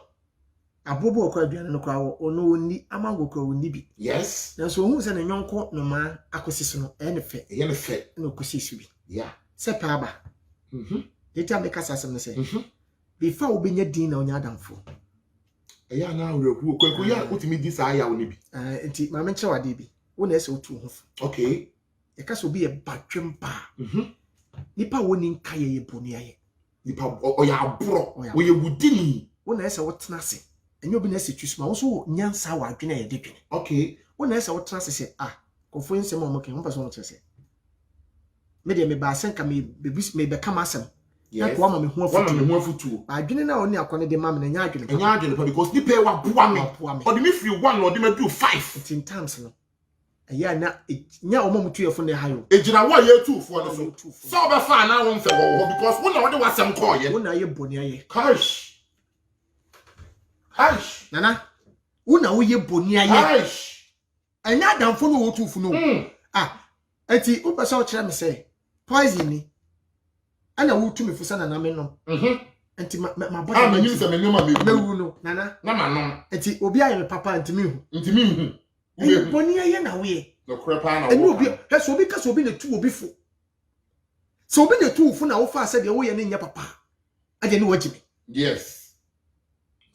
abobo okwa aduane no kwa ono oni amango kwa oni bi yes na so hu se ne nyonko no ma akosisi no e ne fe na okosisi bi yeah se pa aba deta me kasa asem ne se before obenya din na onya adamfo eya na awreku kwaku ya utimi di sa ya woni bi enti ma me nche wade bi wo na ese otu ho okay e kasa obi e badwempa nipa woni nka ye boni aye nipa oya abro oye wudini wo na ese wotena se enyo bi na ese twusuma wo so nyansa wa adwene ye de dwene okay wo na ese wotena se kofo nsem o moke ho paso no tese me de me ba senka me be kama asem na ko ma me ho afutu adwene na oni akone de ma me na nya adwene pa because ni pay wa boa me o de me free 1 o de me do 5 in times no eya na nya o mamutu yefo ne hayo ejina wa ye 2 fo no so be fa na won fe wo because wo na wo de wasem call ye wo na ye boni aye cash nana wo na wo ye boni aye cash anya adamfo no wo tufu no enti wo pesa o kire me say poison ni ana wo tu me fusa na me no enti ma body ma nyi se me nyoma me wu no nana na ma no enti obi aye me papa enti me hu boni aye na we no krepa na wo obi he so obi ka so obi na tu obi fo so obi na tu fu na wo fa se de wo ye ne nya papa ade ne wagime yes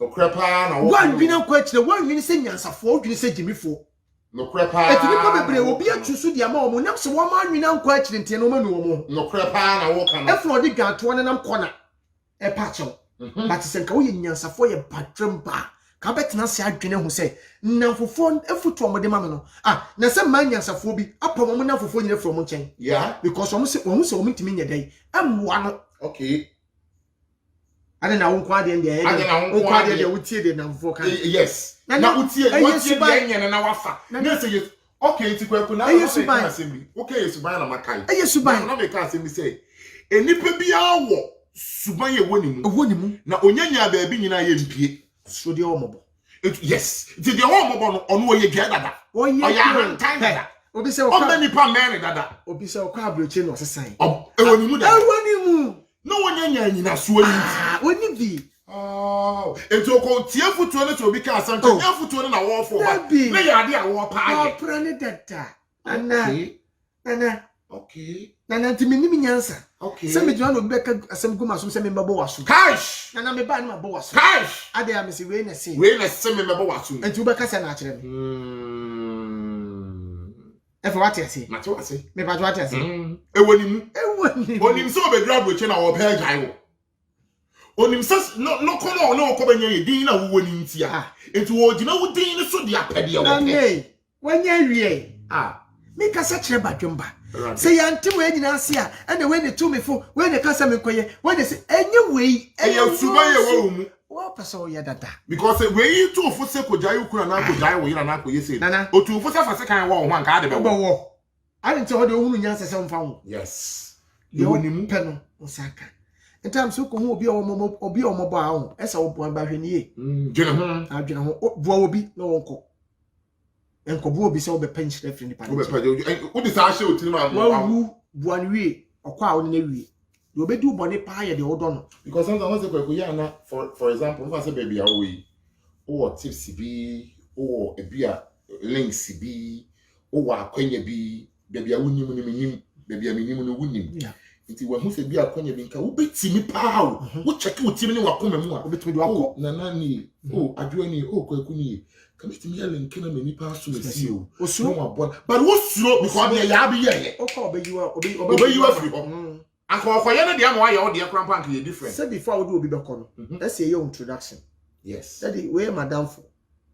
no krepa na wo wan dwina kwa kire wan dwina se nyansafo dwina se gimifo no krepa eti ni pa bebre obi atusu dia ma omo nam se wo ma dwina kwa kire ntie no ma no omo no krepa na wo kana efro di gato ne nam kona e pa chew but se nka wo ye nyansafo ye badwemba ka betena se adwene hu se nnamfofo efutu omo de ma me no na se ma nyansafo bi apom omo nnamfofo nyine from nchen yeah because omo se omo ntimi nya dai amwa no okay ade na won kwa de ndia ye won kwa de wutie de namfo kan yes na wutie de nyene na wafa na se yes okay ti kwaku na na asembi okay suban na makai suban na me ka asembi say enipa bia wo suban ye woni mu na onyanya ba bi nyina ye mpie so de omobo yes ti de omobo no ono ye gya dada oya hantan dada obi se o nipa mene dada obi se okwa abroche no sesan ewoni mu dada ewoni mu no wonyanya nyina so ani oni bi eto ko tie futuo ne to obi ka asam nya futuo ne na wo fo ba na ya de a wo pa ye prane dada nana okay nana timi ni nyansa okay se me jwa no beka asam guma so se me mbabo waso cash nana me ba na mbabo waso cash ade ya me se we na se me mbabo waso enti u beka se na akire me efa wati ase na to ase me ba wati ase ewoni mu onim so obedra broche na wo pa gai wo onim so no kono no ko benya ye din na wo woni ntia enti wo gina wo din ne so de apede wo pe wanya wie me kasa kire badwemba se yanti we nyina ase na we ne tumifo we ne kasa me koye we ne se enye we enye suba ye wo mu wo pasa o ya dada because we to fo se ko jai ukura na ko jai wo yira na ko yese otu fo se fa se kan wo ho anka ade be wo ade nti ho de ohunu nyansa se mfa wo yes ye woni mu pe no osaka entam so ko hu obi omobo a ho esa wo bo ba hwani ye adwene ho bo obi na wonko enko bo obi se wo be pench referee ni pa wo be pa wo di sa hye otini ma wo bo anwie okwa a wo ne wie you be do bone pa ye de wo do no because sometimes when say ya na for example if I say baby awoyi o tips bi o ebia links bi o wa akwanya bi baby awunim ni menim baby aminim no wunim nti wa hu se bi akwanya bi nka wo betimi pa wo check wo timi ni wakoma mu a wo betimi do akọ nana ni o adwo ni o kwaku ni kamitimi ya link na mani pa so mesi o no abon but wo suro because they ya bi ye o ko obeyiwa free ho akokoye ne de am wa ye o de krampa nka ye different say before we do obi be kono let's say your introduction yes that we madam for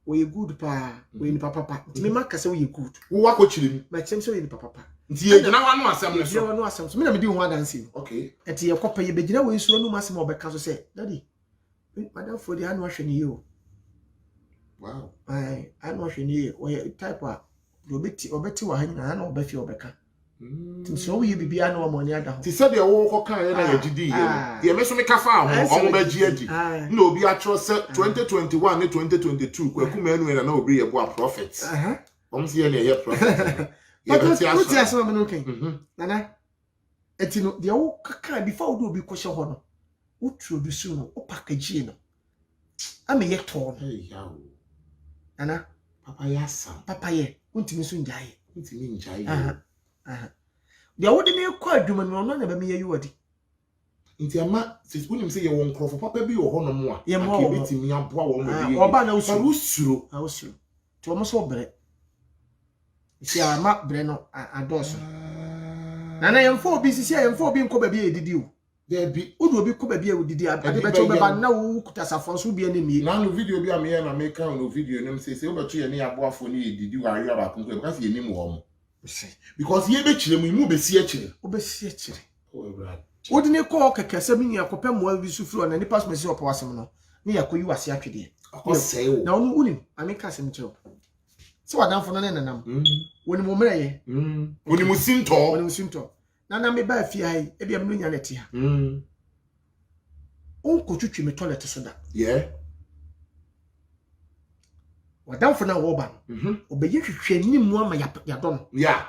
we good pa we ni papa ntimi maka say we good wo wa ko chiri mi ma chem say we ni papa nti ye gina wa no asem ne so ye no asem so me na me di ho adansi okay enti ye kopa ye be gina we nsuo no masem obeka so say daddy madam for the anu ahwe ni yo wow anu ahwe ni o type a obeti wa hanyina na obefi obeka So we be an or money. He said the whole kind of GD. The Emerson Kafa, or Begiadi. No, be actual 2021 and 2022. Kwakumen and no be a profits. See any profit. But Nana, etino the old kaka before do be question honor. What should be soon or package? I'm a yet torn. Nana, Papa Yassa, Papa ye, won't you soon die? Won't you mean jay? The ordinary quiet woman will not never be a word. Into a man, since William say you won't call for Papa be or honor more. You're more beating me up, or Banner was through. I was through. To almost all bread. See, I'm up, Breno, and Dawson. And I am 4 BCC, I am 4 being Kobe, did you? There be, who will be Kobe with the but now who could as a force will be enemy. Now, the video be a me and I make out no video and say, over to any above for me, did you are about because you name warm. Because ye bet you, we move a theatre. What did you call Casamini, a copem well with Sufro and any pass myself of Wassamino? Near Koyu as Yakidi. I say, no, no, I make us in job. So I down for none. When you marry, when you must sing tall, when you sing tall. Nana me buy fee, if you am doing it here. Uncle Chuchi me toilet to soda. Yeah. What down for now, Oban? Obey you train him more my yadon. Yeah.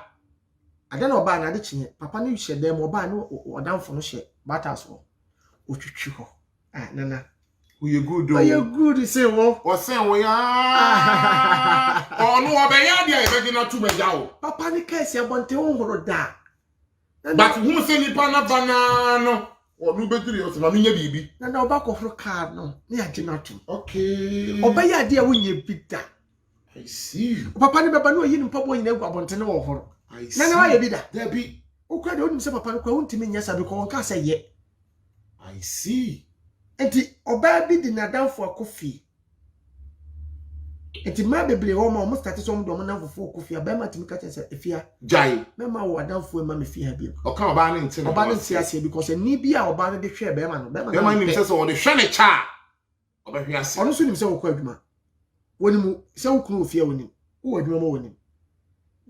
I don't know about another chin. Papa knew said them or ban or down for no shit, but as well. Uchucho. Ah, Nana. Who you good? Are you good? Say, or say, we are. Oh, no, obey ya, begging not to be down. Papa, the case I want to over that. But who say ni banana? Or no better, or me, baby. And no back of her card, no. Near nothing. Okay. Obey ya, dear, when you beat that. I see. Papa, never know you in Papa, you never want to know her. I see. Now, I be that. There be. Oh, cried on himself upon a count to me, yes, I be called Cassa yet. I see. And the Obey dinner down for a coffee. And the maybe almost at some dominant for coffee, a bema to make a fear. Jai, Mamma, or down for mammy fear. Or come abandoning or balance because a nibia or banner the share Beman. Beman himself on the shiny char. Or he has honestly himself quite man. When you so cool fear winning, who would no more winning.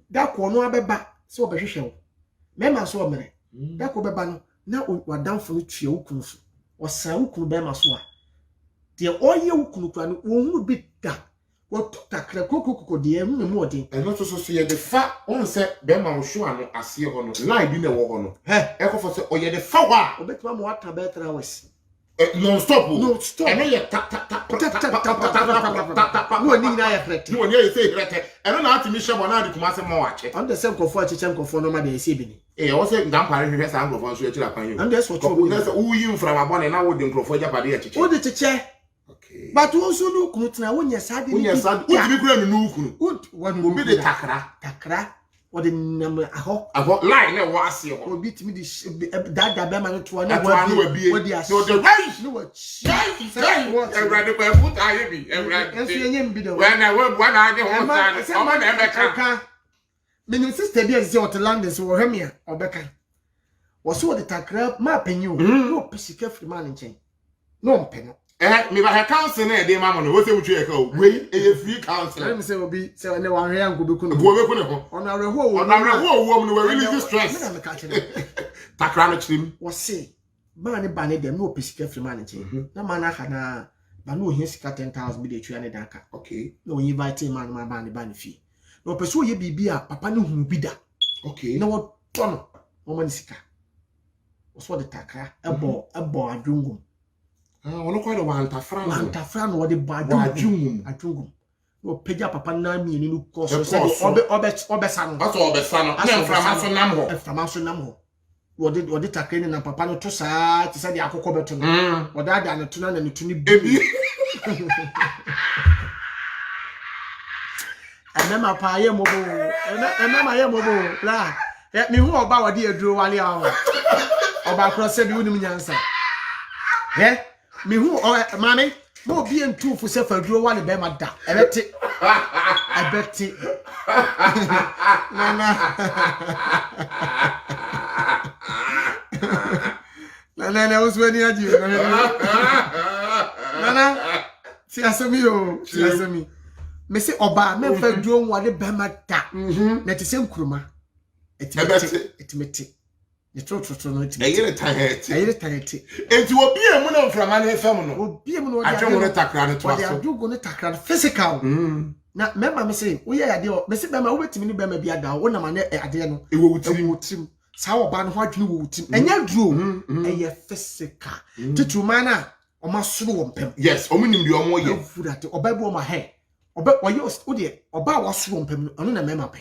That will no abba, so be shell. Mamma saw me. That will be ban now we're down for it your kunf. Or Sao Kubema Swa. The oil Kunukan won't be that. What took a cocoa, dear, no more thing. And not also see the fat on set Bema Shuano as see on lie in the war. Eh, echo for say, oh, yeah, the flower. Or bet one water better hours. No stop, no stop. I know you tap. No, need I reflect. No, you say, I don't know how to miss one out to Master March. On the same comfort, Chichan for no money, Sibini. Eh, I was saying, Dampari has some of us to upon you. And that's what you from a bonnet now wouldn't go for your body. Oh, the chair. Okay. But also look, now when you're sad, when you're sad, what will be the takra? What the number a hawk? I got line, no, was you will beat me this that Gabama to one will be what they are so the right. No, what I read about what I be, and when I work one idea, someone Many sister dears or to land is or Hemia or Becca. Was so the takra mapping you, no pessica free managing. No pen. Me by her counsel, dear mamma, what would you go? Wait, a free counsel. Let me say, will be so no one here could go on our whole woman were really distressed. Takranich him was say, Barney Barney, them no pessica free managing. No man had a Banu his cat 10,000 be the tree and a danka. Okay, no invite him man, my banny fee. No pursue ye be a papa no who be that. Okay, no what Tono, woman sicker. Was what the takra, a ball, a drungum. Ono kwa wantafran wo de badwum adwum no pagya papa na mi ni no koso se obesa no na mframa so nam ho wo de takre ni na papa no to saa ti se de akokọ beto no wo da no to na ne to ni bi enema pa ye mobo enema ye mobo la mi hu oba wo de aduro wale awo oba kro se bi unim nyansa me who mammy, more being two for self a draw one bema da. I bet it. Nana, I was ready at you. Nana, see, I saw me. Me say, Oba, me for draw one bema da. Let the same cruma. etimete ne tro no etimete ayire tahete enti obi emu no mframa ne fam no obi emu no adwo ne takra ne to aso adwo ne takra physical na mema me say wo ye ade o me say bema wo betimi ni bema bi ada wo na ma ne ade no ewo wutim sa wo ba no ho adwene wo wutim enya duro eye physical titu mana o ma soro wo mpem yes o munim de o mo ye fudate oba bi o ma he oba oye o de oba wa soro mpem no na mema pe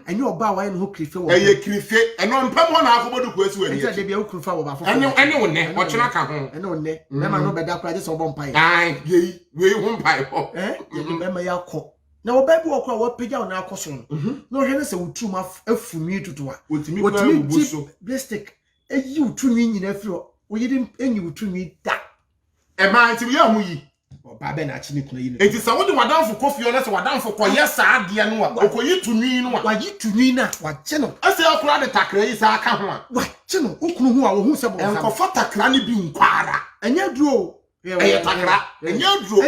enya oba wa ye no ho krife wo eye krife eno mpem ho na akobodu ko esi wani enta de bia wo krifa wo ba fo ene wo ne o chena ka ho ene wo ne mema no beda kura je so bo mpai ai ye we ho mpai ho ye mema ya ko na oba bi wo kura wo pagya na akoso no no hwe ne se wutrum afumi tutuwa otimi kwa bubuso plastic eyi wutumi nyina firi o yidi enyi wutumi da e ma nti ye hu yi oba be na achi ne kuna yi ne enti sa wo de wadanfo kofi o na se wadanfo ko ye sa ade no a okoyi tunwi no a waji tunwi na waje no ase akura de takra yi sa aka ho a waje no okunu ho a wo hu se bo enko fa takra ne bi nkwara enya duro eye takra enya duro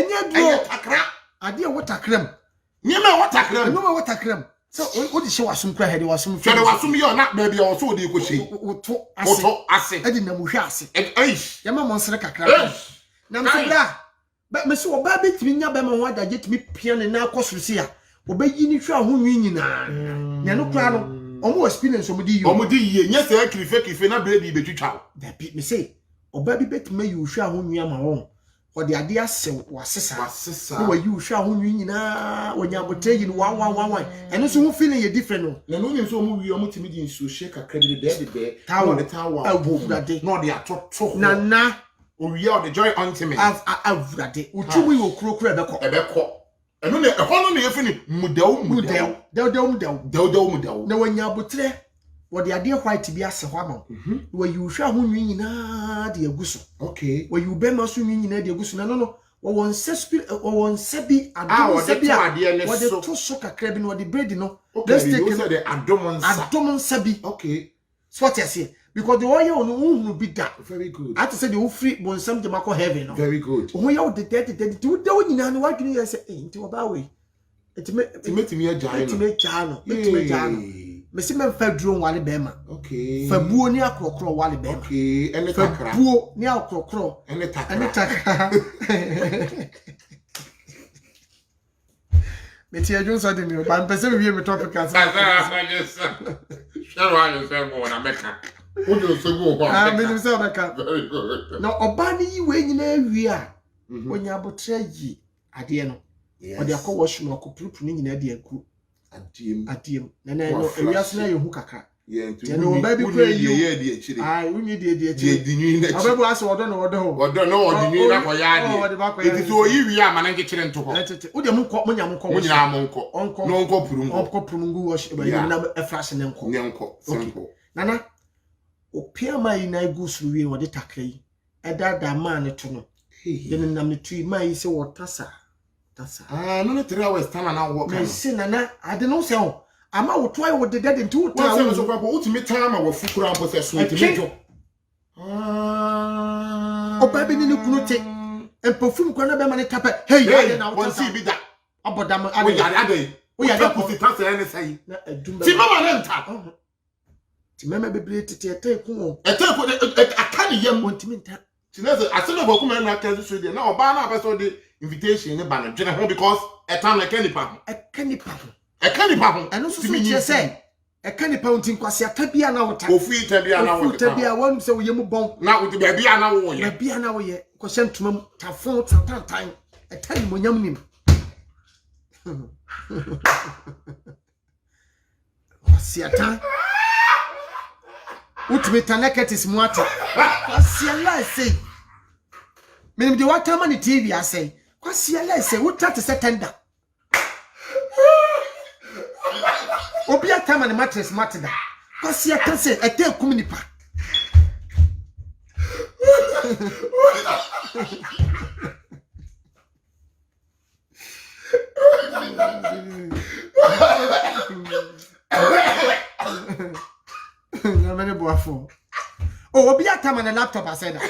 takra ade wo takram nyema wo takram no wo takram so o di she wasum kra hede wasum hede wasum yo na ba bia o so de ko she oto ase edi na mu hwe ase eish yama monsere kakra na msibra ba me so oba betimi nya ba ma ho adaje timi pia ne na akosorisi a obayi ni hwe ahonwi nyina nya no kra no omo experience omo di yiye nya se krife na bredi betwitwa da bi me say oba bi betimi yi hwe ahonwi ama won odi ade ase wasesa ko wayi hwe ahonwi nyina onya botre yi no wan eno so hu feeling ye different no na no nyim so omo wi omo timi di nsuo shake kakra bi de tawo de tawo awurade no de atoto na owie o the joy ultimate awurade utumi wo kurokuro ebekọ eno ne ehọ no ne yefini mudaw na wanya botre wodi ade white bi ase ho ama wo yi hwe ahonwi nyina de aguso okay wo yi be ma so nwi nyina de aguso na no wo wonse spirit wo wonse bi adom bi wo de to so kakra bi no de bread no let's take the adom sabi okay so what you say because the oil on unhunu bi da very good I to say the free bonsam de mako heaven no very good o ya o de to de wo nyina no wadwene ye say nti oba we etime agya no me se me fa duro wale be ma okay fa buo ni akrokro wale be ma okay ene takra buo ni akrokro ene takra Meti ajo so de mi ba mpese me me topic as share one say go na meka o de so go ho me say meka very good no oba ni yi we nyina awi a onya botre yi ade no o de akọ wash no akoprupu ni nyina de aku adiem na no ewiase na yehu kaka ye no oba bi kra yi ye de akire unyi de akire di nwi na oba bu ase odo no odi nwi na ko ya de eti so yi wi ama na nkekire nto ho o de mo nya mo nyina mo nko no nko puru ngu wash ba yi na e flash ne nko simple nana opia mai na igusuru wi wo de takrai edada ma ne to no ye nam ne tui mai se wo tasa no ne 3 hours time na wo kan se nana ade no se ho ama wo to ai wo de dede nti wo ta wo so kwa ultimate time wo fukura ampo se so ntimejo oba bi ni kunu te empofum kwa na be ma ne tapa hey na wo tasa bi da abodam ade wo ya ko si tasa ene sai na aduma ti mama ne nta ti mama bebre tete eteku akani yam wontimi nta tineze asene boku me na kazu so de na oba na abeso de invitation ne ba no dwene ho because etan na kanipa ho eno so so tie say ekanipa untin kwase atabia na wota ofi tabia na wota tabia won se wo yemu bon na wo de bia na wo ye bia na wo ye ko sentumam tafon tantan etan monyam nim wasiata utmeta neketis muata wasiala say menim de watama ni TV asay wasiala say utata se tender obi atama ni mattress matida wasiata say ete kumnipa na mene boafo obi atama na laptop aseda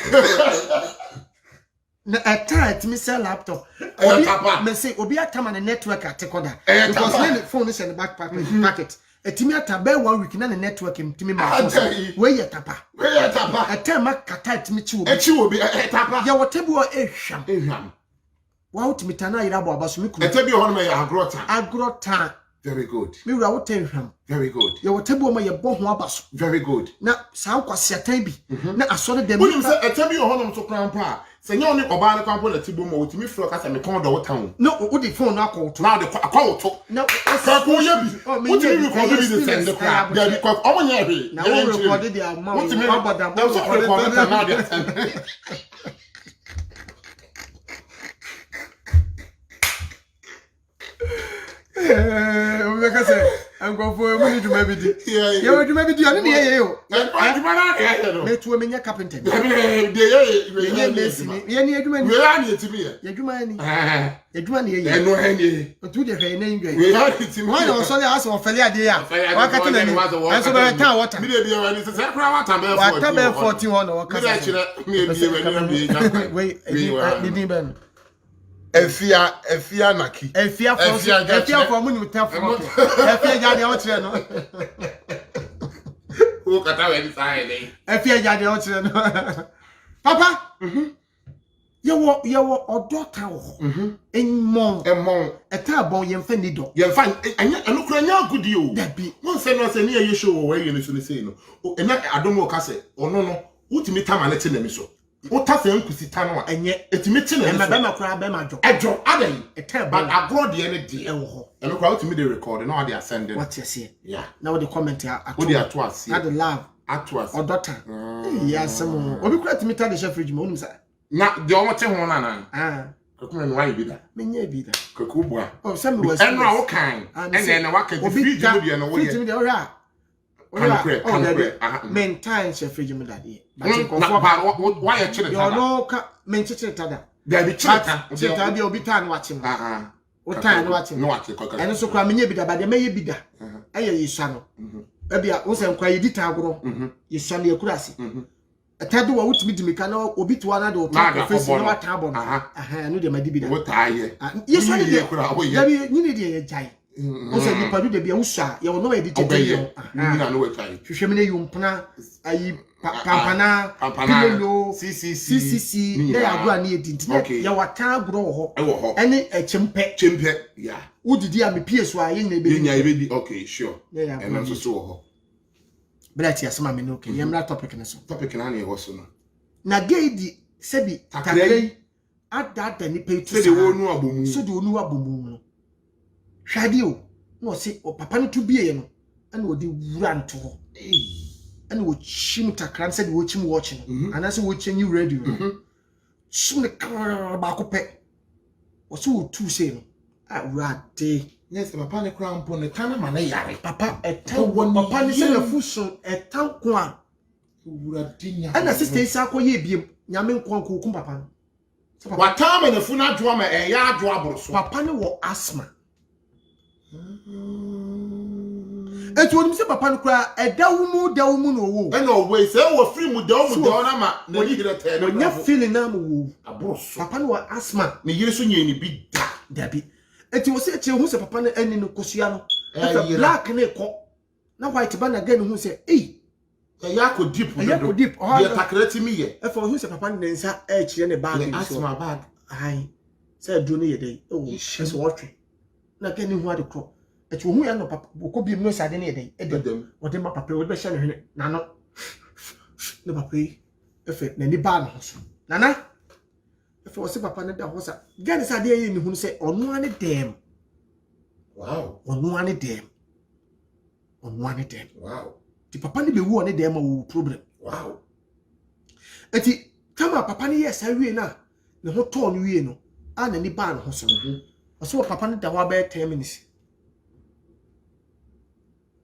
na attack me sell laptop obi me say obi atama na network atekoda because when the phone is in the back packet etimi ataba 1 week na network ntimi ma we ye tapa atema kata etimi chi obi tapa ya wotebi o ehwam wa utimi tana ira bo abaso mi kunu etebi ho no me agrota very good mi wura wotenhwam very good ya wotebi o ma ye bo ho abaso very good na saa kwasiatan bi na asore dem unim se etebi ho no so krampa se nya oni oba ne kwampo na tibo mo otimi fro ka se me kon do wotan no udi phone na akwoto na de akwoto na ko ye bi utimi record bi de send the crap there because omo nya hwe na we record the amount utimi record na de send Omeka say angofo emu ni dwuma bi di ye we dwuma bi di ani ye o dwuma na ye no me tuo menya carpenter de ye mesini ye ni adwuma ni we ya ni etimi ye adwuma ni adwuma ni ye eno he ni tu de hwe na ndwe we ya ni etimi why no so le aso ofele ade ya wakati na ni enso be ta water mi de bi we ni se kra water be 14 one wakati mi de kire mi bi we ni we ni ben Efia naki. Efia for mu ni utafo. Efia jade o kire no. O kata we ni sai le. Efia jade o kire no. Papa. Yewo odota wo. Emon. Eta bon yemfa ni do. Yemfa anya anukura nya agudi o. Dabi. Won se no se ni ye show wo we ni so ni sei no. O ena adomo ka se ono no. Utimi tamale te na mi so. Ota se nkusi tano a enye etimi ti na be makura be majo adan ete but agro de ne de ewo ho eno kra utimi de record na they are sending what you see yeah now the comment ato ato ase na the love ato ase odota yes obi kura timi ta de chef fridge mo onum sa na de o mote ho na kakuma no why bi da menye bi da kakubua oh some was eno a wo kan ena waka the fridge mo de no wo ye fridge de ora maintain chef fridge mo da de why you chile you no ka menchire tada there be chile tada bi obi tan wachi mo o tan wachi no wachi ko eno so kwa menye bi da ba de meye bi da aye yisha no e bia wo se nkwa ye dita agoro yisha ne akurasi etade wo wutimi dimika na obi to na de o tan face na wata abo no de madi bi da wo taaye yisha ne de da bi nyine de ye jai o se ni padu de bia wusha ye wo no ye dita ye nyina no we tai hwehwem ne yumpna ayi pampana pilolo CCC na ya agro ani edinti ya wata agro ho ene echempe ya udidi a me PS wa ye nya ebedi okay sure ene so so ho brati asema me no okay yemra topic ne so topic na e ho so no na geidi sebi takrei adada ni petu se de wonu abomu so de onu abomu no hwade o no se o papa no to bie no ene odi wura nto ho and wo chim takran said wo chim watching and as wo change radio chim ba ko pe wo so tu say no awrade yes papa ne kra mpo ne tan ma na yare papa papa ne say na fuso etan ko a awrade nya and sister isa ko ye biem nyame nko ko papa wa tan ma na fu na adwo ma e ya adwo aboroso papa ne wo asthma etu onim se papa no kura edawumu no wo e no we se wo free mu dawo na ma na ni hire te no nya feeling na mo wo aboroso papa no wa asthma ne yire so nye ni bi dabi etu wo se eche hu se papa no ani no kosua no e black na ko na white ba na ga no hu se ya ko deep ya takreti mi ye e for hu se papa no nsa e kire ne bag asthma bag ai se duro ne ye dey so watwe na ga ni hu ade kro etu hu ya no papa ko bi no sade ne ye dey edem ode ma papa wo be hye ne hwene na no ne papa efe na ni ba no so nana efe wo se papa ne da ho sa ga ne sade ye ni hu se onu ane dem wow onu ane dem wow ti papa ne be wu one dem wo problem wow eti kama papa ne yes awie na ne ho to no wie no a na ni ba no ho so so papa ne da ho ba 10 minutes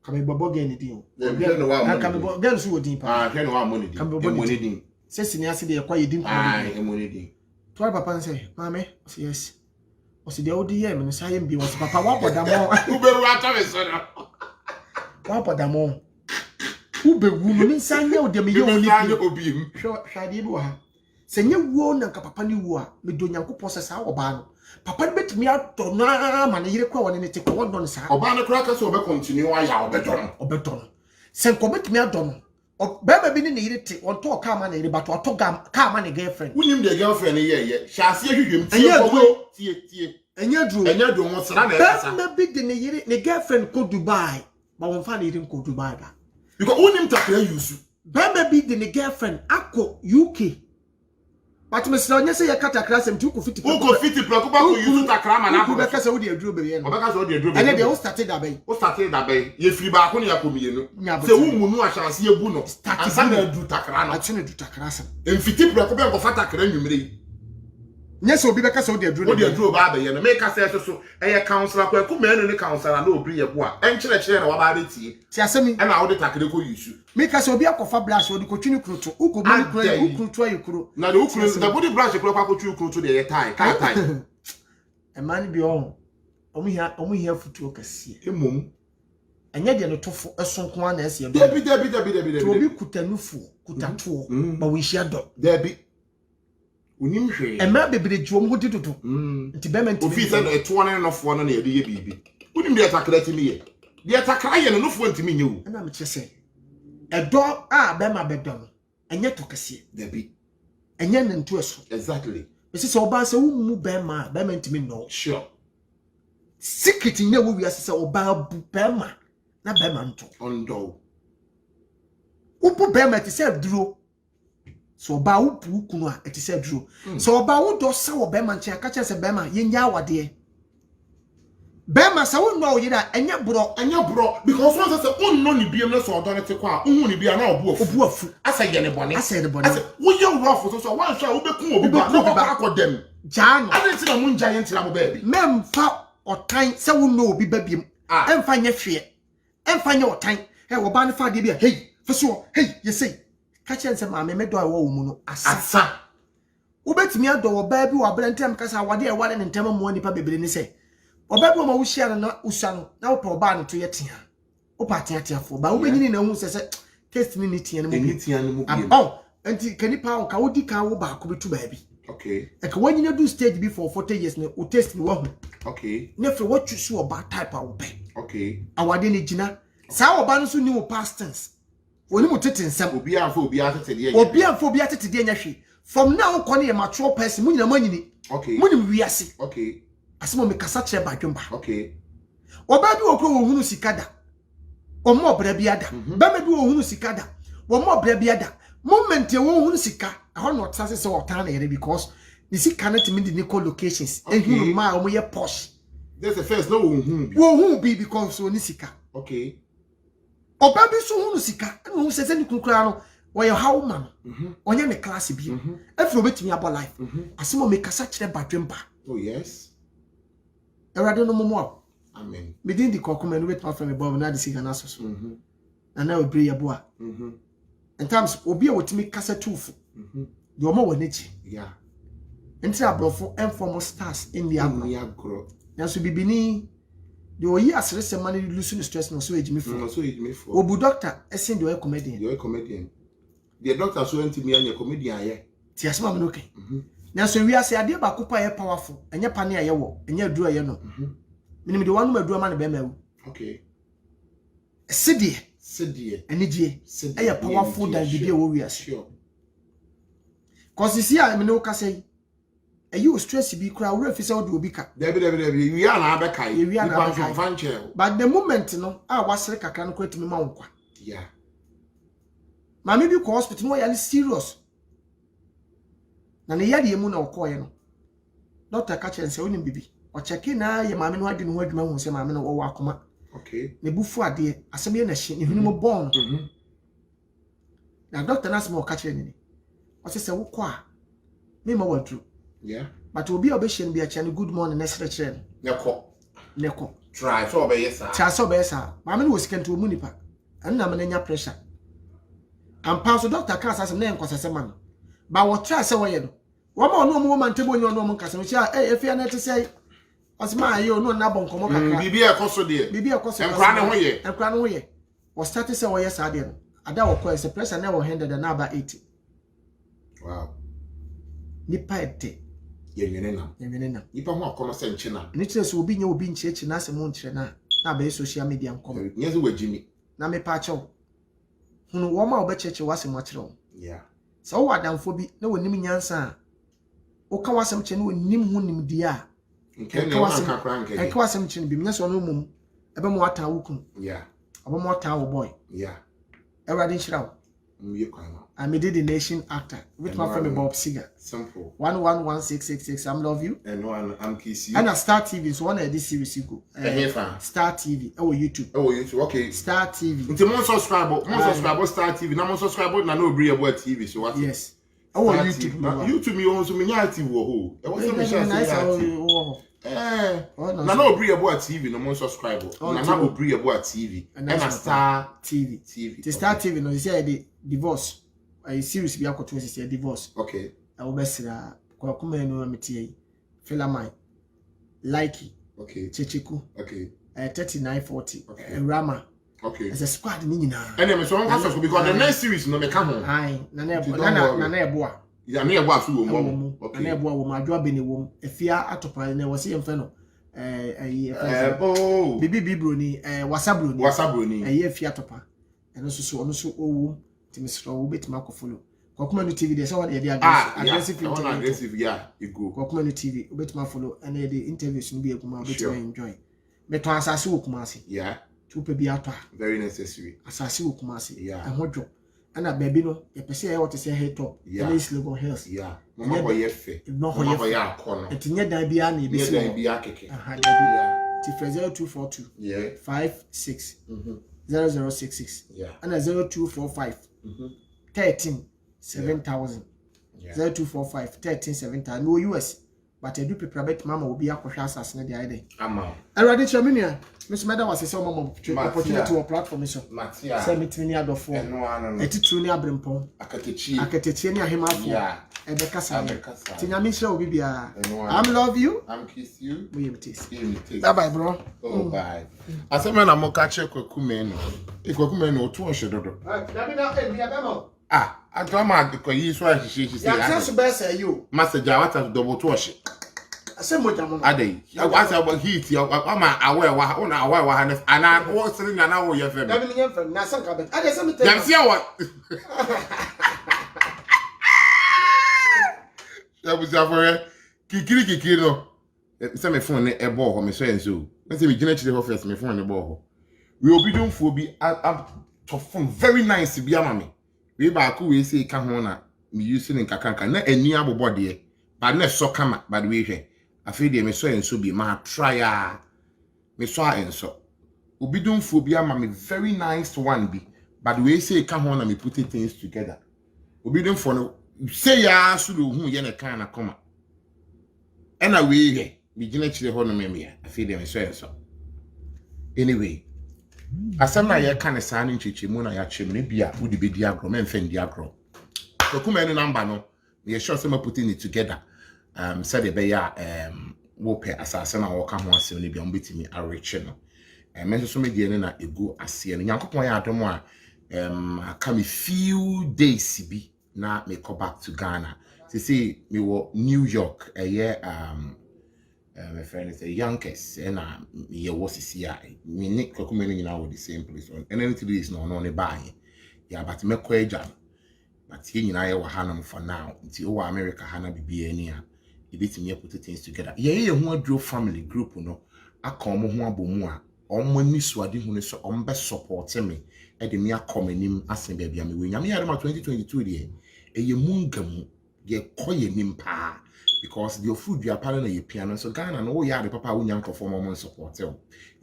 kame bobo gen ni din o kame bobo gen so wodin pa hwe no wa money din se sini ase de yakwa yedin ko money din to papa say mame yes o se de odi ye me say mbi o se papa wa bodamo u be ru ata me so no wa bodamo u be wu me nsa nye o de me ye o ni obi hwade bi wa senye wo na nka papa ni wo a me do Nyankopon se sa oba no papa no betimi ato na ma ne yire kwa woni ne te ko do no sa oba no kra ka se obe continue aya obedo no sen ko betimi ado no beba bi ne yire te on to ka ma ne yire but o to ka ma ne girlfriend wunim de girlfriend ye hyase ahwehwem tie enya duro mo sra na esa beba bi de ne yire ne girlfriend ko Dubai ba won fa ne yire ko Dubai ba because wunim takra yusu beba bi de ne girlfriend akọ UK but me say onye say yakata krasem ti ko fiti prako ba ko yusu takra ma na ko be ka say wo de aduro be ye no be ka say wo de aduro be ene de wo started da bay ye firi ba ko ne yakomiye no say wo munu ahyanse ebu no ansa na adu takra no ati na adu takra sam emfiti prako be ko fa takra nwumire nye so obi be ka say wo de aduro ba be ye no me ka say so eye counselor ko me no ne counselor na obi ye bo a enkyere na wa ba retie ti asemi e na wo de takra ko yusu me ka say obi akofa brush wo de ko twini kruto uko mani kruto ayekuro na de ukuru da body brush ko kwa ko kruto de ye tai e man bi on omu hia futuo kase emom enye de no tofo esonko na ese do debi to obi kutanufu kutatuo ba wo hia do debi unim hwe e ma bebre juom ho didodo nti be menti ofi se no eto ne no fo no na ye de ye bibi unim de takra ti mi ye de takra ye no fo ntimi nye wo na me chese edo a be ma bedo no enye to kase debi enye ntu eso exactly esi se oba se wo mu be ma ntimi no sure secret nye wo wiase se oba bu be ma na be ma nto ondo upu be ma ti se duro so oba upu kunu a ti se duro so oba wo do sa wo be ma nche aka che se be ma ye nya awade be ma sa wo no yira enye bro because one say unno ni biem na so odo ne te kwa unhu ni bia na obu afu asa ye ne bone asa wo ye rough so one sha wo be kun obi ba no ba akodem jano ade ti na mu nja ye ntira mo ba bi memfa otan se wo no obi ba biem emfa nye hwe emfa nye otan wo ba ne fa de bia hey feso hey ye say ka chen se ma me do wo mu no asa wo betimi ado wo ba bi wo abrentem kasa wade e wale ne ntem mo nipa bebere ni se oba bi wo ma wo hia na usa no na wo pa ba no to ye tia wo pa tia fo ba wo benyini na hu se test ni tia no mo bi anti kanipa on ka wo di kan wo ba ko betu ba bi okay e ka wanyina do stage before 40 years na o test ni wo hu okay ne fe wo choose wo ba type a wo pe okay awade ni gina sa wo ba no so ni wo past tense woni mo tete nsem obi anfo obi atete de nya hwe from now ko ne mature person mu nyina manyini okay mu nim wiase okay asemo me kasa kire ba dwemba okay oba bi wo kro wo hunu sikada o mo bra bi ada ba me bi wo hunu sikada wo mo bra bi ada moment e wo hunu sika ho no tase se wo tan na yere because the sika na timi di locations ehunu ma o mo ye posh that's the first no wo hunu bi because so ni sika okay oba bi so hunu sika no hu se ni kunkura no wo ye how man onye me class bi afro betimi abo life asemo me kasa kire ba dwemba oh yes erade no momo amen within the kokoma no betima from above na the sika na so na na obre ye bo a in terms obi a wotimi kasa tufu de omo wanichi yeah enti abrofo informal stars in the agro na so bibini de oyi asere se man lose stress no so ejimi fo so ejimi fo obu doctor esin de oyi comedian the doctor so enti mi anya comedian ye ti asema me no okay na so wi ase ade ba kopa ye powerful enye pane ye wo enye aduro ye no minim de wanu maduro ma ne be mawu okay sidie enije eye powerful than bibia wo wi ase sure cause see I me no ka say you stress bi kura wo refi say wo de obi ka debi wi na abekai wi na abekai fanche but the moment no a wasere kakra no kwatimi ma wonkwa yeah mama bi ko hospital no ya serious na ne yade emu na okoye no doctor ka chen say onim bibi o check na ye mama no adwene ho adwuma hu say mama no wo akoma okay ne bufu ade asem ye na hye ne hunu mo born na doctor na asem o ka chen ni o say wo kwa me ma wadru yeah but obi obehye bi a chen good morning na sere chen ne ko try so obey yes sir mama no wosika nto mu nipa anna me nya pressure am pass doctor ka asem na enkosese man ba wo try say wo ye no wo ma ono mo man tebo nyo ono mo nkase ncha efia na te say osma aye ono na bon komo kakra bibi ekoso de bibi ekoso enkra ne ho ye wo start say wo ye sa de no ada wo ko ese pressure na wo 100 na aba 80 wow nipa ete yenwene na nipa ho akono se nche na ne kire so obi nya obi nche na se mo nkyere na be social media nkom nyeze wagimi na me pa chew hunu wo ma obecheche wase mo kire wo yeah so wo adamfo bi na wonim nyansa a wo ka wasem che na wonim hu nim di a nke ne wa kakra nke e ka wasem che bi me so no mum ebe mo ata wo kun yeah abo mo ata wo boy yeah everybody nshira I'm a the nation actor with my friend Bob Seger. Simple. 111666. I'm love you. And I'm kiss you. And a Star TV. So one of this series you go. Star TV. Oh YouTube. Oh YouTube. Okay. Star TV. Until more subscriber. Star TV. Now more subscriber. Now no bring about TV. So what? Yes. Oh YouTube. YouTube me also me active wo. E was me share say. Na no bring about TV. No more subscriber. Na no bring about TV. And Star TV. The Star TV no say the divorce. A series be akoto say divorce. Okay. I will besira kwa kuma enu ametie Filamai. Likey. Okay. Chechiku. Okay. 3940. Okay. Rama. Okay. As a squad ni nyina. And them so one cast because the next series no me come on. Aye, na na eboa. Ya na eboa so wo mo. Okay. Na eboa wo ma adwa be ne wo. Efia atopa na wo se yemfa no. Bibi bibro ni wasabro ni. Efia atopa. Eno so ono so owo. Timisro wo betima ko follow. Kokuma no TV dey say what dey aggressive yeah you go. Kokuma no TV betima follow and the interviews no be ekuma betima enjoy. Beto asase wo kumase. Yeah. Tupe bi atwa. Very necessary. Asase wo kumase. Yeah. Ehodwo. Ana baby no ye pese ye what say head top. Yeah. East Lagos Hills. Yeah. Mama boy ye fe. Mama boy ya akono. Etinye dan bia na ebisi. Dan bia keke. Aha yeah. T0242. Yeah. 56. 0066. Yeah. Ana 0245. 13 7,000. Yeah. 0245 13 7,000. No US. But I do prepare bet mama will be a cautious as the idea. Ama. I ready to Minia. Miss Meda was a summer opportunity to a platform. So, Matia. send me to me out of 4. A titunia brimpon. Akatechi near him out. Yeah. And the Casa. Tinami show will be a. I'm love you. I'm kiss you. We imitate. Bye bye, bro. Oh, bye. I said, man, I'm going to catch a Kokumeno. A Kokumeno, 2 shadow. I told my because why she said, that's the best you. Master Jawata double wash. I said, what am I? I was about heat. I'm aware on our harness, and I was sitting an hour. You're very I see what that was over Kikiri. Some me phone a ball, me so and so. Let's say we get to the office, me phone a ball. We will be doing for be up to phone very nice to be a mammy. We back we say come on me using in kakanka na eni abobo de but na so kama by the way hwe afi de me so enso bi ma try me so enso obi dum fo bi ama me very nice one bi but we say come on me put things together obi dum fo no say ya so do hu ye na kan na koma e na we hwe me gina chire ho no me ya afi de me so enso anyway asem na ye kan sa na nchichi mu na ya chem ne bia wo de bedi agro me mfa ndi agro kokuma any number no we sure say ma putting it together said e be ya wo pe asase na wo ka ho asem ne bia mo betimi areche no me so me die ne na egu ase no yankopon ya adom a aka me few days bi na me go back to Ghana to see me wo New York my friend is a youngest and me was here me nick kokuma nyina wo the same place and anything is no buy yeah but me kwaja but here nyina ye wa hanam for now until o America hana bibia ni a e betimi put things together ye hu adro family group no aka omo ho abomu a omo ni suade hu ne so ombe support me e de me akomanim asen bia me we nyame yare ma 2022 de ye mungamu ye koye nimpa because the food you are planning na ye piano so Ghana no ya the papa wonya nkofo mo support e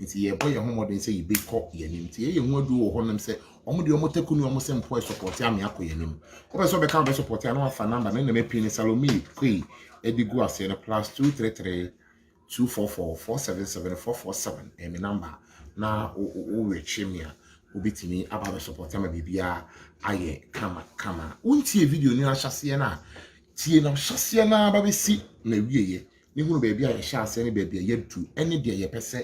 nti ye boy ho modern say ye be ko ye nim nti ye hu adu wo honam say omo de omo tekunu omo say mpo support am ya ko ye nim o so be kan be support ya no afa number na me pin Salome Kwe edigu ase na +233 244 477 447 e me number na o reach me a obitimi aba support am bibia aye kama untie video ni ahyase na tie na hyase na ba be si na wieye ni hunu ba bia ye hyase ne ba bia ye du ene de ye pese